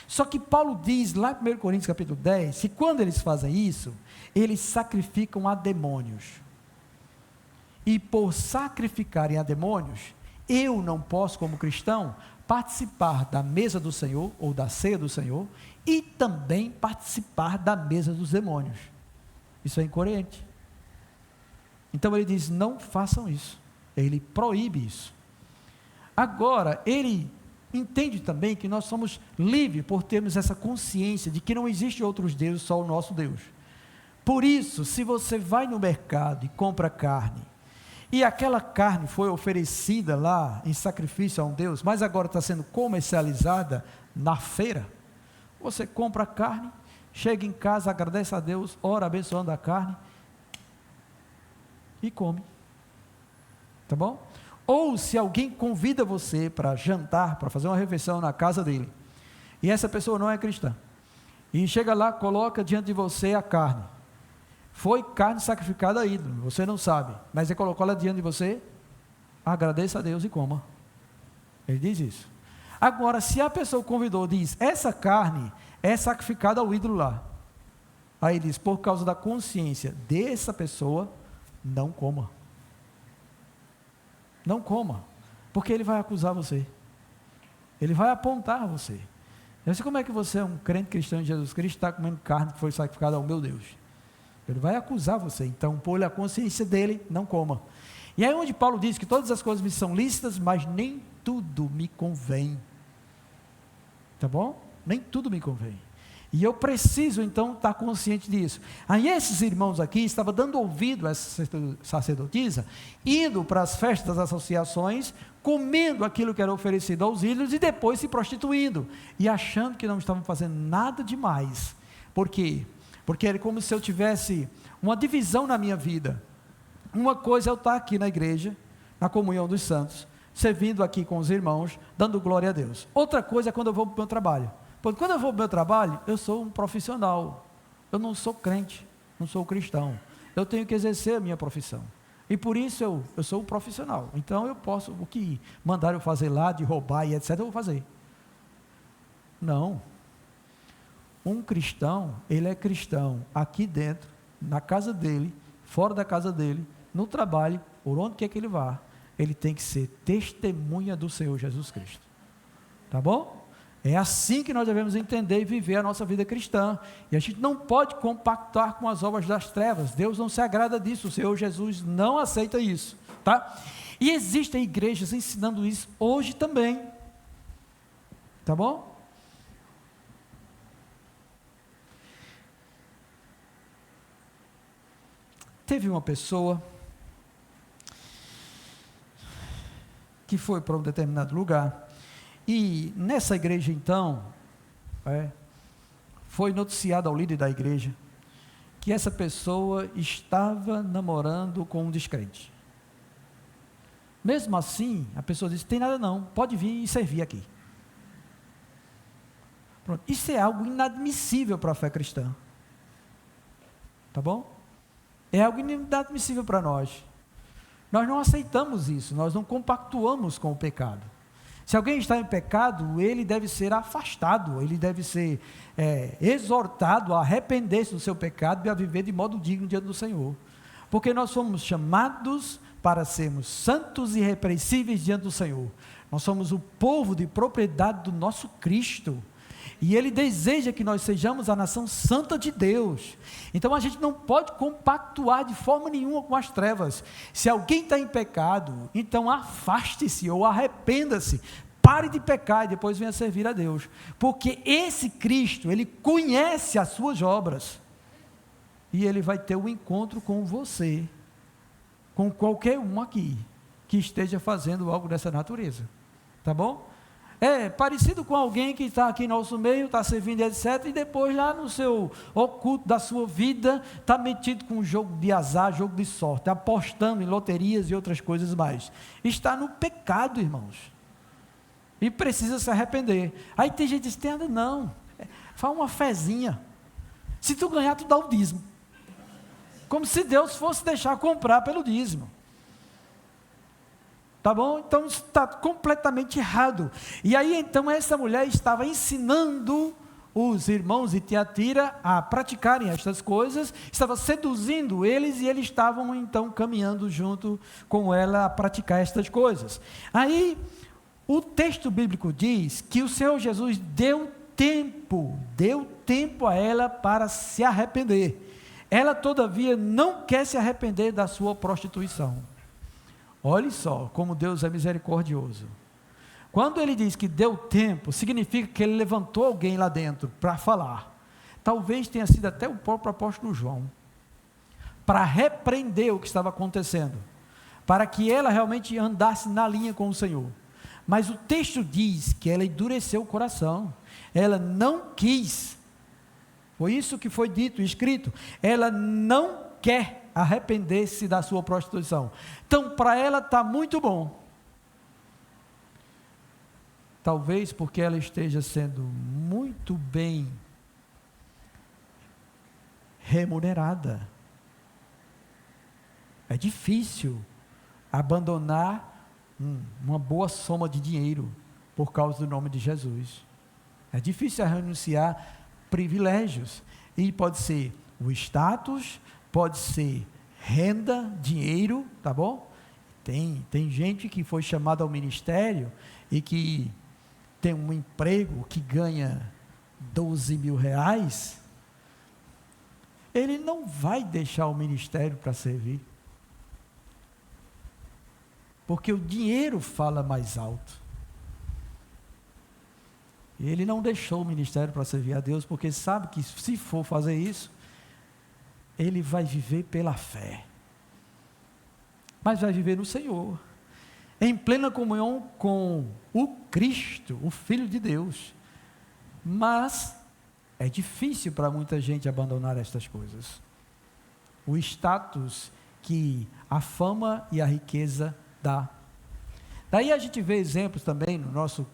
Só que Paulo diz lá em 1 Coríntios capítulo 10, que quando eles fazem isso, eles sacrificam a demônios. E por sacrificarem a demônios, eu não posso, como cristão, participar da mesa do Senhor, ou da ceia do Senhor, e também participar da mesa dos demônios. Isso é incoerente. Então ele diz, não façam isso. Ele proíbe isso. Agora, ele entende também que nós somos livres por termos essa consciência de que não existe outros deuses, só o nosso Deus. Por isso, se você vai no mercado e compra carne, e aquela carne foi oferecida lá em sacrifício a um Deus, mas agora está sendo comercializada na feira, você compra a carne, chega em casa, agradece a Deus, ora abençoando a carne e come. Tá bom? Ou se alguém convida você para jantar, para fazer uma refeição na casa dele, e essa pessoa não é cristã, e chega lá, coloca diante de você a carne, foi carne sacrificada a ídolo, você não sabe, mas ele colocou ela diante de você, agradeça a Deus e coma. Ele diz isso. Agora, se a pessoa convidou, diz, essa carne é sacrificada ao ídolo lá, aí ele diz, por causa da consciência dessa pessoa, não coma. Não coma, porque ele vai acusar você, ele vai apontar você. Eu sei como é que você é um crente cristão de Jesus Cristo, está comendo carne que foi sacrificada ao meu Deus. Ele vai acusar você, então por a consciência dele, não coma. E aí onde Paulo diz que todas as coisas me são lícitas, mas nem tudo me convém. Tá bom? Nem tudo me convém. E eu preciso então estar consciente disso. Aí esses irmãos aqui estavam dando ouvido a essa sacerdotisa, indo para as festas das associações, comendo aquilo que era oferecido aos ídolos e depois se prostituindo, e achando que não estavam fazendo nada demais. Por quê? Porque era como se eu tivesse uma divisão na minha vida. Uma coisa é eu estar aqui na igreja, na comunhão dos santos, servindo aqui com os irmãos, dando glória a Deus. Outra coisa é quando eu vou para o meu trabalho. Porque quando eu vou para o meu trabalho, eu sou um profissional, eu não sou crente, não sou cristão, eu tenho que exercer a minha profissão, e por isso eu sou um profissional, então eu posso, o que mandaram eu fazer lá, de roubar e etc, eu vou fazer. Não, um cristão, ele é cristão aqui dentro, na casa dele, fora da casa dele, no trabalho, por onde quer que ele vá, ele tem que ser testemunha do Senhor Jesus Cristo, tá bom? É assim que nós devemos entender e viver a nossa vida cristã, e a gente não pode compactar com as obras das trevas, Deus não se agrada disso, o Senhor Jesus não aceita isso, tá? E existem igrejas ensinando isso hoje também, tá bom? Teve uma pessoa que foi para um determinado lugar, e nessa igreja então, foi noticiado ao líder da igreja, que essa pessoa estava namorando com um descrente. Mesmo assim, a pessoa disse, tem nada não, pode vir e servir aqui. Pronto. Isso é algo inadmissível para a fé cristã. Tá bom? É algo inadmissível para nós. Nós não aceitamos isso, nós não compactuamos com o pecado. Se alguém está em pecado, ele deve ser afastado, ele deve ser exortado a arrepender-se do seu pecado e a viver de modo digno diante do Senhor. Porque nós fomos chamados para sermos santos e irrepreensíveis diante do Senhor. Nós somos o povo de propriedade do nosso Cristo. E Ele deseja que nós sejamos a nação santa de Deus. Então a gente não pode compactuar de forma nenhuma com as trevas. Se alguém está em pecado, então afaste-se ou arrependa-se. Pare de pecar e depois venha servir a Deus. Porque esse Cristo, Ele conhece as suas obras. E Ele vai ter um encontro com você, com qualquer um aqui, que esteja fazendo algo dessa natureza. Tá bom? É parecido com alguém que está aqui no nosso meio, está servindo, etc. E depois lá no seu oculto da sua vida, está metido com um jogo de azar, jogo de sorte, apostando em loterias e outras coisas mais. Está no pecado, irmãos. E precisa se arrepender. Aí tem gente que diz, não, faz uma fezinha. Se tu ganhar, tu dá o dízimo. Como se Deus fosse deixar comprar pelo dízimo. Tá bom? Então está completamente errado. E aí então essa mulher estava ensinando os irmãos de Tiatira a praticarem estas coisas, estava seduzindo eles e eles estavam então caminhando junto com ela a praticar estas coisas. Aí o texto bíblico diz que o Senhor Jesus deu tempo a ela para se arrepender. Ela todavia não quer se arrepender da sua prostituição. Olhe só como Deus é misericordioso. Quando ele diz que deu tempo, significa que ele levantou alguém lá dentro para falar. Talvez tenha sido até o próprio apóstolo João, para repreender o que estava acontecendo, para que ela realmente andasse na linha com o Senhor. Mas o texto diz que ela endureceu o coração, ela não quis, foi isso que foi dito e escrito, ela não quer arrepender-se da sua prostituição. Então, para ela está muito bom. Talvez porque ela esteja sendo muito bem remunerada. É difícil abandonar uma boa soma de dinheiro por causa do nome de Jesus. É difícil renunciar privilégios. E pode ser o status, pode ser renda, dinheiro, tá bom? Tem gente que foi chamada ao ministério e que tem um emprego que ganha 12 mil reais, ele não vai deixar o ministério para servir, porque o dinheiro fala mais alto. Ele não deixou o ministério para servir a Deus, porque sabe que se for fazer isso, ele vai viver pela fé, mas vai viver no Senhor, em plena comunhão com o Cristo, o Filho de Deus. Mas é difícil para muita gente abandonar estas coisas, o status que a fama e a riqueza dá. Daí a gente vê exemplos também no nosso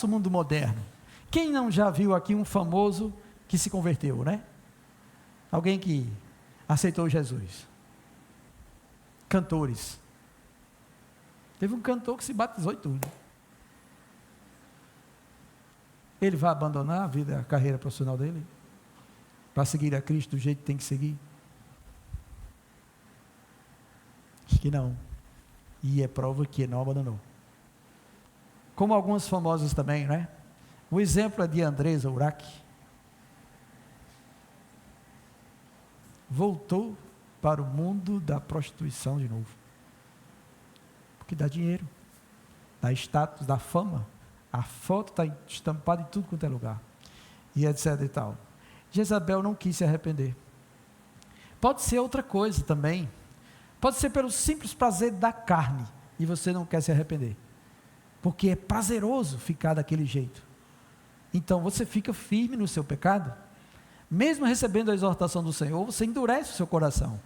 mundo moderno. Quem não já viu aqui um famoso que se converteu, né? Alguém que aceitou Jesus. Cantores. Teve um cantor que se batizou e tudo. Ele vai abandonar a carreira profissional dele para seguir a Cristo do jeito que tem que seguir? Acho que não. E é prova que não abandonou. Como alguns famosos também, né? O exemplo é de Andresa Urach. Voltou para o mundo da prostituição de novo, porque dá dinheiro, dá status, dá fama, a foto está estampada em tudo quanto é lugar, e etc e tal. Jezabel não quis se arrepender. Pode ser outra coisa também, pode ser pelo simples prazer da carne, e você não quer se arrepender, porque é prazeroso ficar daquele jeito. Então você fica firme no seu pecado, mesmo recebendo a exortação do Senhor, você endurece o seu coração,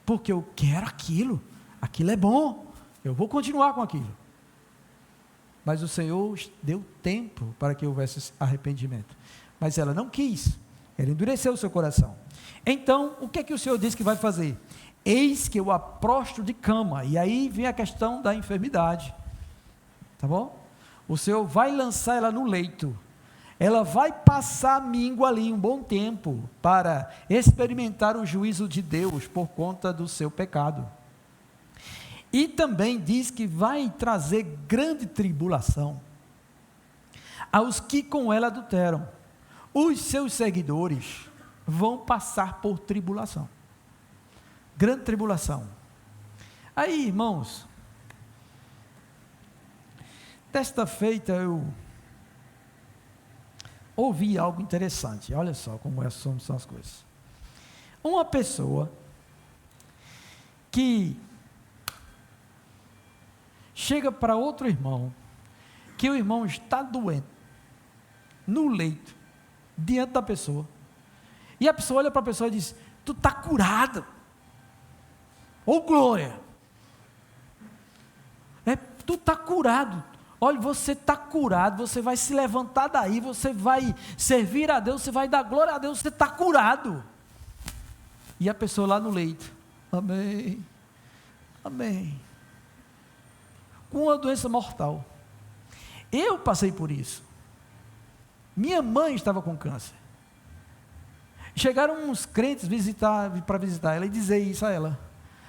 porque eu quero aquilo é bom, eu vou continuar com aquilo. Mas o Senhor deu tempo para que houvesse arrependimento, mas ela não quis, ela endureceu o seu coração. Então, o que é que o Senhor disse que vai fazer? Eis que eu a prostro de cama, e aí vem a questão da enfermidade, tá bom? O Senhor vai lançar ela no leito, ela vai passar míngua ali um bom tempo, para experimentar o juízo de Deus, por conta do seu pecado. E também diz que vai trazer grande tribulação aos que com ela adulteram. Os seus seguidores vão passar por tribulação. Grande tribulação. Aí, irmãos, desta feita eu ouvi algo interessante. Olha só como são as coisas. Uma pessoa que chega para outro irmão, que o irmão está doente, no leito, diante da pessoa, e a pessoa olha para a pessoa e diz: tu está curado, ou glória, tu está curado, olha, você está curado, você vai se levantar daí, você vai servir a Deus, você vai dar glória a Deus, você está curado. E a pessoa lá no leito: amém, amém, com uma doença mortal. Eu passei por isso. Minha mãe estava com câncer. Chegaram uns crentes para visitar ela e dizer isso a ela: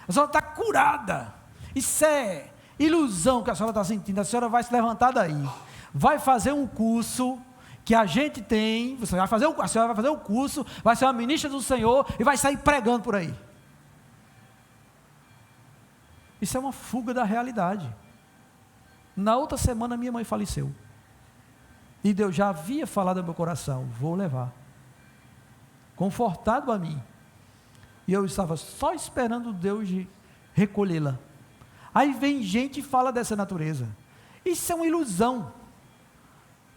a senhora está curada, isso é ilusão que a senhora está sentindo, a senhora vai se levantar daí, vai fazer um curso que a gente tem, a senhora vai fazer o curso, vai ser uma ministra do Senhor e vai sair pregando por aí. Isso é uma fuga da realidade. Na outra semana minha mãe faleceu, e Deus já havia falado ao meu coração: vou levar, confortado a mim, e eu estava só esperando Deus de recolhê-la. Aí vem gente e fala dessa natureza. Isso é uma ilusão,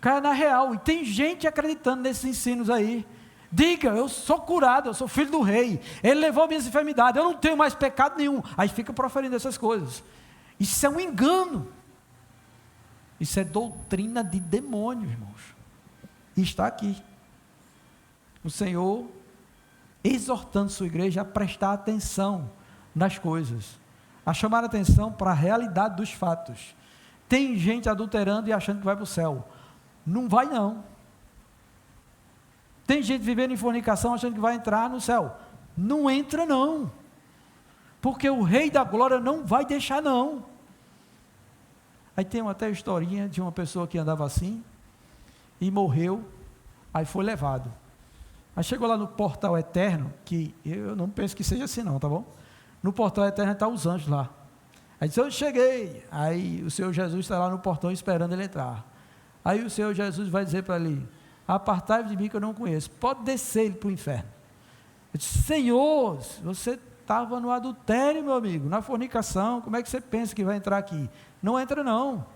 cai na real, e tem gente acreditando nesses ensinos aí. Diga: eu sou curado, eu sou filho do rei, ele levou minhas enfermidades, eu não tenho mais pecado nenhum. Aí fica proferindo essas coisas. Isso é um engano, isso é doutrina de demônio, irmãos. E está aqui o Senhor exortando sua igreja a prestar atenção nas coisas, a chamar a atenção para a realidade dos fatos. Tem gente adulterando e achando que vai para o céu. Não vai não. Tem gente vivendo em fornicação achando que vai entrar no céu. Não entra não, porque o Rei da Glória não vai deixar não. Aí tem até a historinha de uma pessoa que andava assim e morreu, aí foi levado. Aí chegou lá no portal eterno, que eu não penso que seja assim não, tá bom? No portal eterno estão os anjos lá. Aí disse: eu cheguei. Aí o Senhor Jesus está lá no portão esperando ele entrar. Aí o Senhor Jesus vai dizer para ele: apartai-vos de mim que eu não conheço. Pode descer ele para o inferno. Eu disse: Senhor, você estava no adultério, meu amigo, na fornicação, como é que você pensa que vai entrar aqui? Não entra não.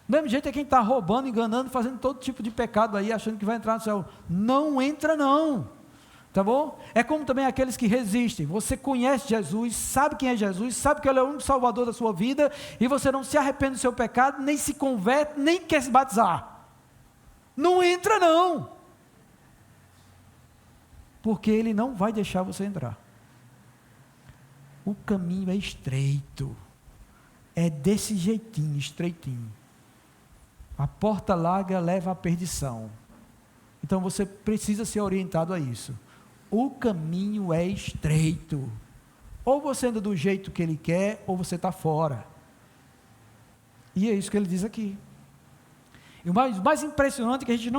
Do mesmo jeito é quem está roubando, enganando, fazendo todo tipo de pecado aí, achando que vai entrar no céu. Não entra não. Tá bom? É como também aqueles que resistem. Você conhece Jesus, sabe quem é Jesus, sabe que Ele é o único salvador da sua vida, e você não se arrepende do seu pecado, nem se converte, nem quer se batizar. Não entra não. Porque Ele não vai deixar você entrar. O caminho é estreito. É desse jeitinho, estreitinho. A porta larga leva à perdição. Então você precisa ser orientado a isso. O caminho é estreito. Ou você anda do jeito que Ele quer, ou você está fora. E é isso que Ele diz aqui. E o mais impressionante é que a gente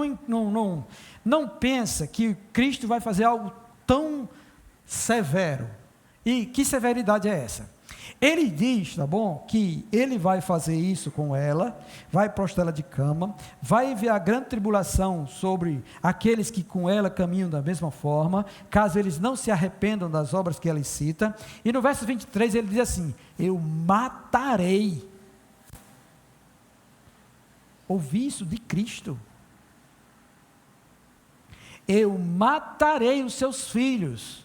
não pensa que Cristo vai fazer algo tão severo. E que severidade é essa? Ele diz, tá bom, que Ele vai fazer isso com ela, vai prostá-la de cama, vai enviar grande tribulação sobre aqueles que com ela caminham da mesma forma, caso eles não se arrependam das obras que ela cita. E no verso 23 ele diz assim: eu matarei. Ouvi isso de Cristo. Eu matarei os seus filhos,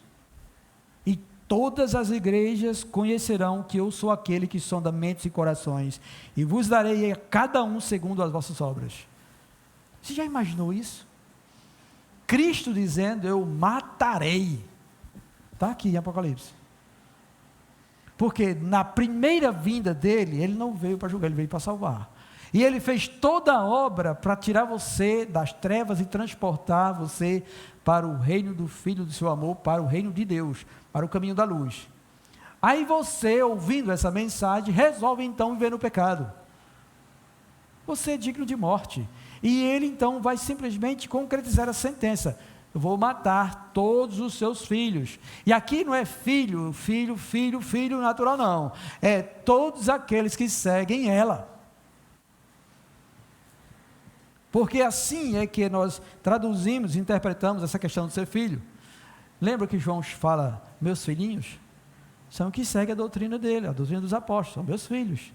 e todas as igrejas conhecerão que eu sou aquele que sonda mentes e corações, e vos darei a cada um segundo as vossas obras. Você já imaginou isso? Cristo dizendo: eu matarei. Está aqui em Apocalipse. Porque na primeira vinda dele, ele não veio para julgar, ele veio para salvar. E ele fez toda a obra para tirar você das trevas e transportar você para o reino do Filho do seu amor, para o reino de Deus, para o caminho da luz. Aí você, ouvindo essa mensagem, resolve então viver no pecado. Você é digno de morte. E ele então vai simplesmente concretizar a sentença: eu vou matar todos os seus filhos. E aqui não é filho natural, não. É todos aqueles que seguem ela. Porque assim é que nós traduzimos, interpretamos essa questão de ser filho. Lembra que João fala, meus filhinhos? São que seguem a doutrina dele, a doutrina dos apóstolos, são meus filhos.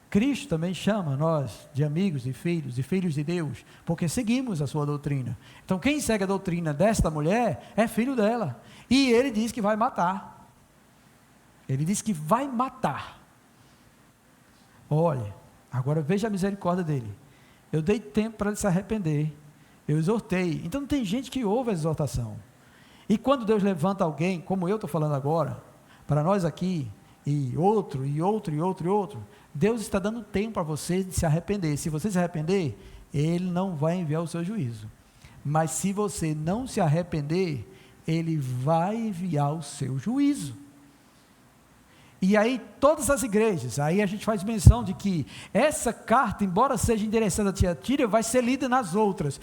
Cristo também chama nós de amigos e filhos de Deus, porque seguimos a sua doutrina. Então quem segue a doutrina desta mulher, é filho dela. E ele diz que vai matar. Ele diz que vai matar. Olha, agora veja a misericórdia dele. Eu dei tempo para ele se arrepender, eu exortei. Então tem gente que ouve a exortação, e quando Deus levanta alguém, como eu estou falando agora, para nós aqui, e outro, Deus está dando tempo para você de se arrepender. Se você se arrepender, Ele não vai enviar o seu juízo, mas se você não se arrepender, Ele vai enviar o seu juízo. E aí todas as igrejas, aí a gente faz menção de que essa carta, embora seja endereçada a Tiatira, vai ser lida nas outras.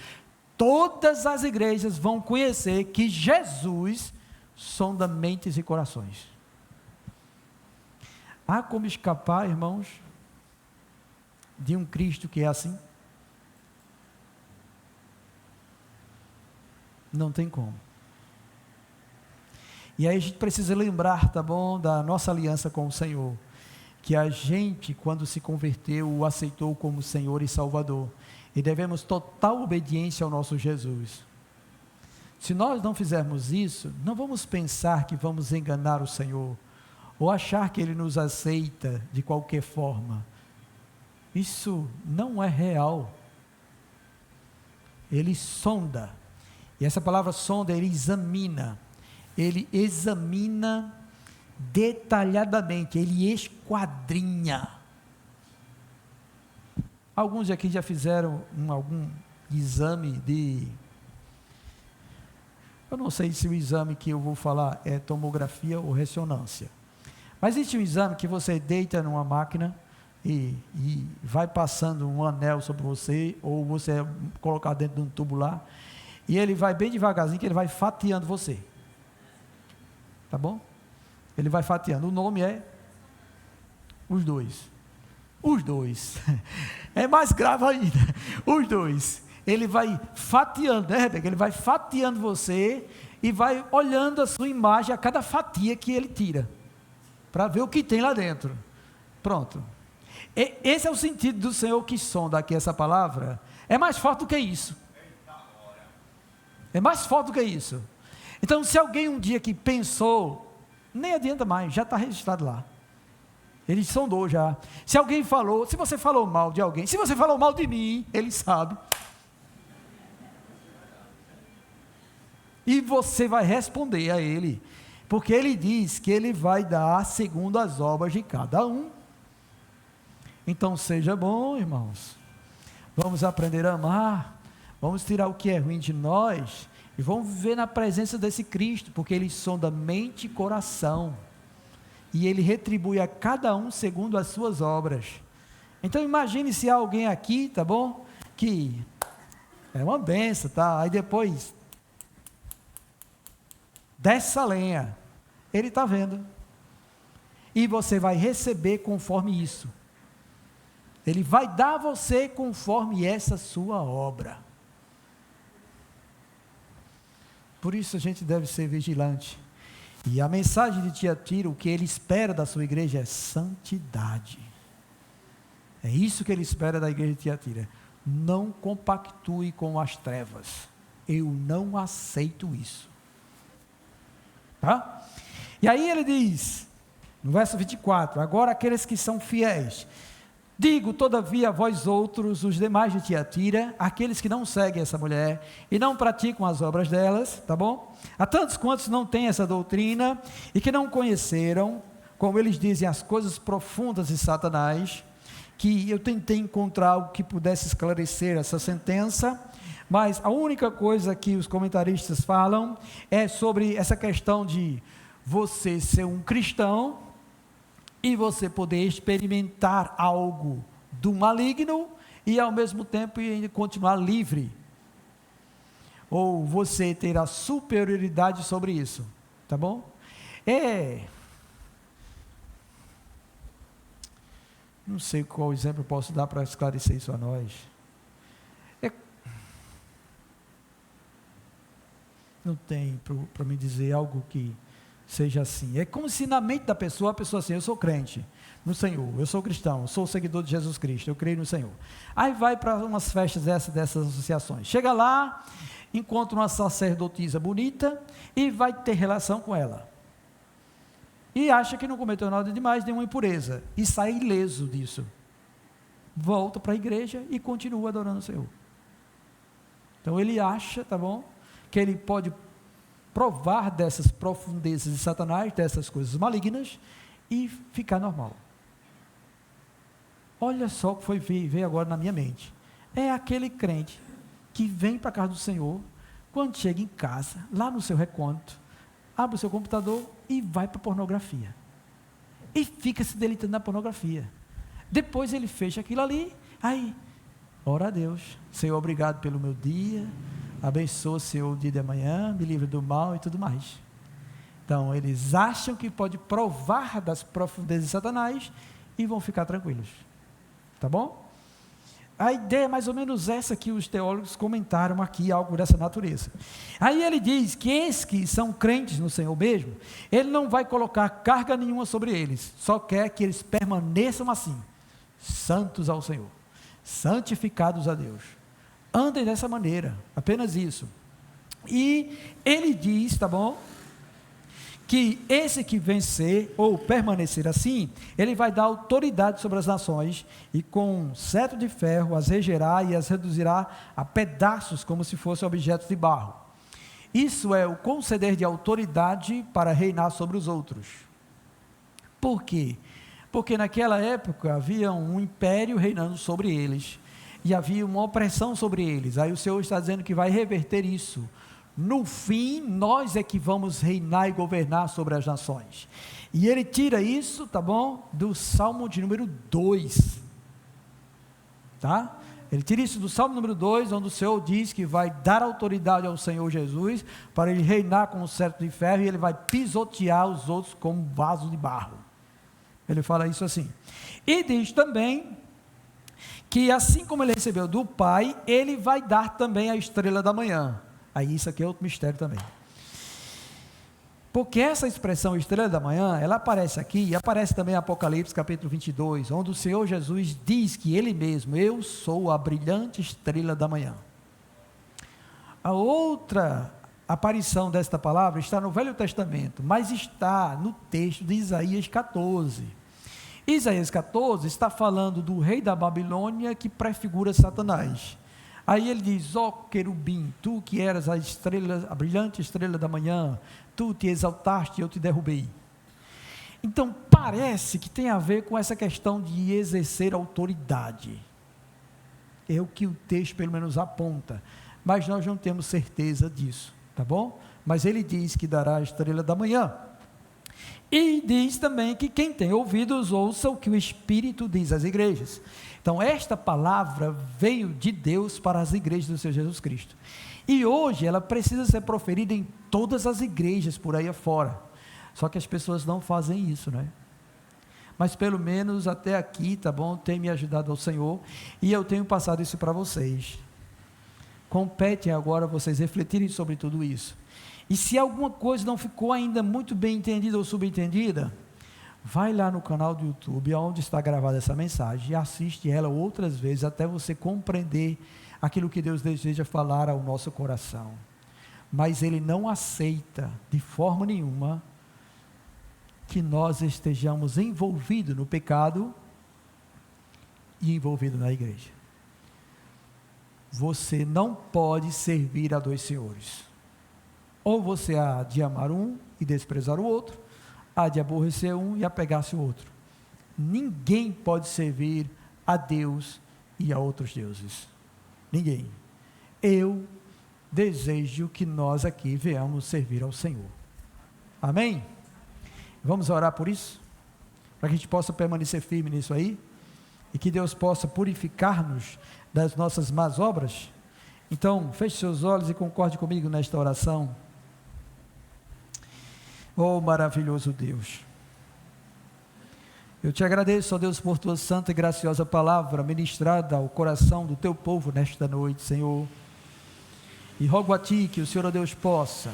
Todas as igrejas vão conhecer que Jesus sonda mentes e corações. Há como escapar, irmãos, de um Cristo que é assim? Não tem como. E aí a gente precisa lembrar, tá bom, da nossa aliança com o Senhor, que a gente, quando se converteu, o aceitou como Senhor e Salvador, e devemos total obediência ao nosso Jesus. Se nós não fizermos isso, não vamos pensar que vamos enganar o Senhor, ou achar que Ele nos aceita de qualquer forma. Isso não é real. Ele sonda, e essa palavra sonda, Ele examina detalhadamente, Ele esquadrinha. Alguns aqui já fizeram algum exame eu não sei se o exame que eu vou falar é tomografia ou ressonância, mas existe um exame que você deita numa máquina e vai passando um anel sobre você, ou você é colocado dentro de um tubo lá, e ele vai bem devagarzinho, que ele vai fatiando você. Tá bom? Ele vai fatiando. O nome é os dois. É mais grave ainda. Os dois. Ele vai fatiando, né, Rebeca? Ele vai fatiando você e vai olhando a sua imagem a cada fatia que ele tira, para ver o que tem lá dentro. Pronto. Esse é o sentido do Senhor que sonda aqui essa palavra. É mais forte do que isso. É mais forte do que isso. Então, se alguém um dia que pensou, nem adianta mais, já está registrado lá. Ele sondou já. Se alguém falou, se você falou mal de alguém, se você falou mal de mim, ele sabe. E você vai responder a ele, porque ele diz que ele vai dar segundo as obras de cada um. Então seja bom, irmãos. Vamos aprender a amar, vamos tirar o que é ruim de nós, e vamos viver na presença desse Cristo, porque Ele sonda mente e coração, e Ele retribui a cada um segundo as suas obras. Então imagine se há alguém aqui, tá bom, que é uma benção, tá? Aí depois desce a lenha, Ele está vendo, e você vai receber conforme isso. Ele vai dar a você conforme essa sua obra. Por isso a gente deve ser vigilante. E a mensagem de Tiatira, o que ele espera da sua igreja é santidade. É isso que ele espera da igreja de Tiatira. Não compactue com as trevas. Eu não aceito isso. Tá? E aí ele diz, no verso 24, agora aqueles que são fiéis. Digo, todavia, a vós outros, os demais de Tiatira, aqueles que não seguem essa mulher e não praticam as obras delas, tá bom? A tantos quantos não têm essa doutrina e que não conheceram, como eles dizem, as coisas profundas de Satanás, que eu tentei encontrar algo que pudesse esclarecer essa sentença, mas a única coisa que os comentaristas falam é sobre essa questão de você ser um cristão, e você poder experimentar algo do maligno e ao mesmo tempo ainda continuar livre, ou você ter a superioridade sobre isso, tá bom? Não sei qual exemplo eu posso dar para esclarecer isso a nós. Não tem para me dizer algo que seja assim. É como se na mente da pessoa, a pessoa assim, eu sou crente no Senhor, eu sou cristão, eu sou seguidor de Jesus Cristo, eu creio no Senhor. Aí vai para umas festas dessas associações. Chega lá, encontra uma sacerdotisa bonita e vai ter relação com ela. E acha que não cometeu nada demais, nenhuma impureza. E sai ileso disso. Volta para a igreja e continua adorando o Senhor. Então ele acha, tá bom, que ele pode provar dessas profundezas de Satanás, dessas coisas malignas, e ficar normal. Olha só o que veio agora na minha mente. É aquele crente que vem para a casa do Senhor, quando chega em casa, lá no seu recôndito, abre o seu computador e vai para a pornografia. E fica se deleitando na pornografia. Depois ele fecha aquilo ali, aí, ora a Deus, Senhor, obrigado pelo meu dia, abençoa, Senhor, o dia de amanhã, me livre do mal e tudo mais. Então, eles acham que pode provar das profundezas de Satanás e vão ficar tranquilos. Tá bom? A ideia é mais ou menos essa que os teólogos comentaram aqui, algo dessa natureza. Aí ele diz que esses que são crentes no Senhor mesmo, ele não vai colocar carga nenhuma sobre eles, só quer que eles permaneçam assim, santos ao Senhor, santificados a Deus. Andem dessa maneira, apenas isso. E ele diz, tá bom, que esse que vencer ou permanecer assim, ele vai dar autoridade sobre as nações e com cetro de ferro as regerá e as reduzirá a pedaços como se fossem objetos de barro. Isso é o conceder de autoridade para reinar sobre os outros. Por quê? Porque naquela época havia um império reinando sobre eles e havia uma opressão sobre eles. Aí o Senhor está dizendo que vai reverter isso. No fim, nós é que vamos reinar e governar sobre as nações. E ele tira isso, tá bom? Do Salmo de número 2. Tá? Ele tira isso do Salmo número 2, onde o Senhor diz que vai dar autoridade ao Senhor Jesus, para ele reinar com o cetro de ferro, e ele vai pisotear os outros como um vaso de barro. Ele fala isso assim. E diz também que assim como ele recebeu do Pai, ele vai dar também a estrela da manhã. Aí isso aqui é outro mistério também. Porque essa expressão estrela da manhã, ela aparece aqui e aparece também em Apocalipse capítulo 22, onde o Senhor Jesus diz que Ele mesmo, eu sou a brilhante estrela da manhã. A outra aparição desta palavra está no Velho Testamento, mas está no texto de Isaías 14. Isaías 14 está falando do rei da Babilônia que prefigura Satanás. Aí ele diz, ó querubim, tu que eras a estrela, a brilhante estrela da manhã, tu te exaltaste e eu te derrubei. Então parece que tem a ver com essa questão de exercer autoridade. É o que o texto pelo menos aponta, mas nós não temos certeza disso, tá bom? Mas ele diz que dará a estrela da manhã. E diz também que quem tem ouvidos ouça o que o Espírito diz às igrejas. Então esta palavra veio de Deus para as igrejas do Senhor Jesus Cristo. E hoje ela precisa ser proferida em todas as igrejas por aí afora. Só que as pessoas não fazem isso, né? Mas pelo menos até aqui, tá bom? Tem me ajudado ao Senhor e eu tenho passado isso para vocês. Compete agora vocês refletirem sobre tudo isso. E se alguma coisa não ficou ainda muito bem entendida ou subentendida, vai lá no canal do YouTube, onde está gravada essa mensagem, e assiste ela outras vezes, até você compreender aquilo que Deus deseja falar ao nosso coração. Mas Ele não aceita, de forma nenhuma, que nós estejamos envolvidos no pecado e envolvidos na igreja. Você não pode servir a dois senhores. Ou você há de amar um e desprezar o outro, há de aborrecer um e apegar-se o outro. Ninguém pode servir a Deus e a outros deuses. Ninguém. Eu desejo que nós aqui venhamos servir ao Senhor. Amém? Vamos orar por isso? para que a gente possa permanecer firme nisso aí, e que Deus possa purificar-nos das nossas más obras? Então, feche seus olhos e concorde comigo nesta oração. Oh, maravilhoso Deus, eu te agradeço, ó Deus, por tua santa e graciosa palavra ministrada ao coração do teu povo nesta noite, Senhor, e rogo a ti que o Senhor, ó Deus, possa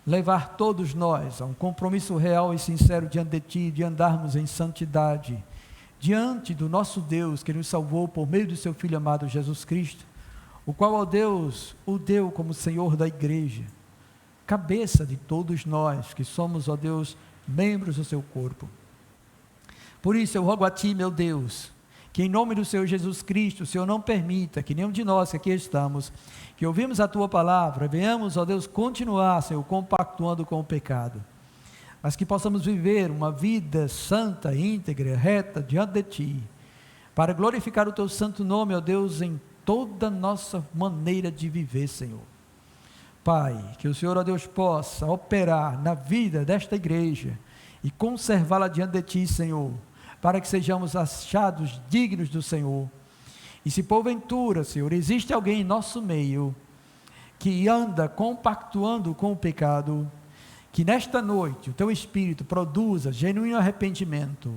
levar todos nós a um compromisso real e sincero diante de ti, de andarmos em santidade, diante do nosso Deus que nos salvou por meio do seu Filho amado Jesus Cristo, o qual, ó Deus, o deu como Senhor da igreja, cabeça de todos nós que somos, ó Deus, membros do seu corpo. Por isso eu rogo a ti, meu Deus, que em nome do Senhor Jesus Cristo, o Senhor não permita que nenhum de nós que aqui estamos, que ouvimos a tua palavra, venhamos, ó Deus, continuar, Senhor, compactuando com o pecado, mas que possamos viver uma vida santa, íntegra, reta, diante de ti, para glorificar o teu santo nome, ó Deus, em toda a nossa maneira de viver, Senhor. Pai, que o Senhor, ó Deus, possa operar na vida desta igreja e conservá-la diante de ti, Senhor, para que sejamos achados dignos do Senhor. E se porventura, Senhor, existe alguém em nosso meio que anda compactuando com o pecado, que nesta noite o teu Espírito produza genuíno arrependimento,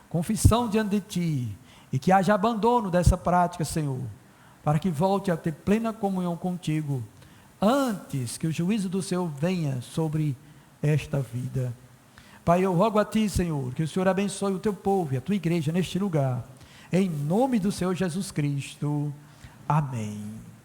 confissão diante de ti, e que haja abandono dessa prática, Senhor, para que volte a ter plena comunhão contigo, antes que o juízo do Senhor venha sobre esta vida. Pai, eu rogo a ti, Senhor, que o Senhor abençoe o teu povo e a tua igreja neste lugar, em nome do Senhor Jesus Cristo. Amém.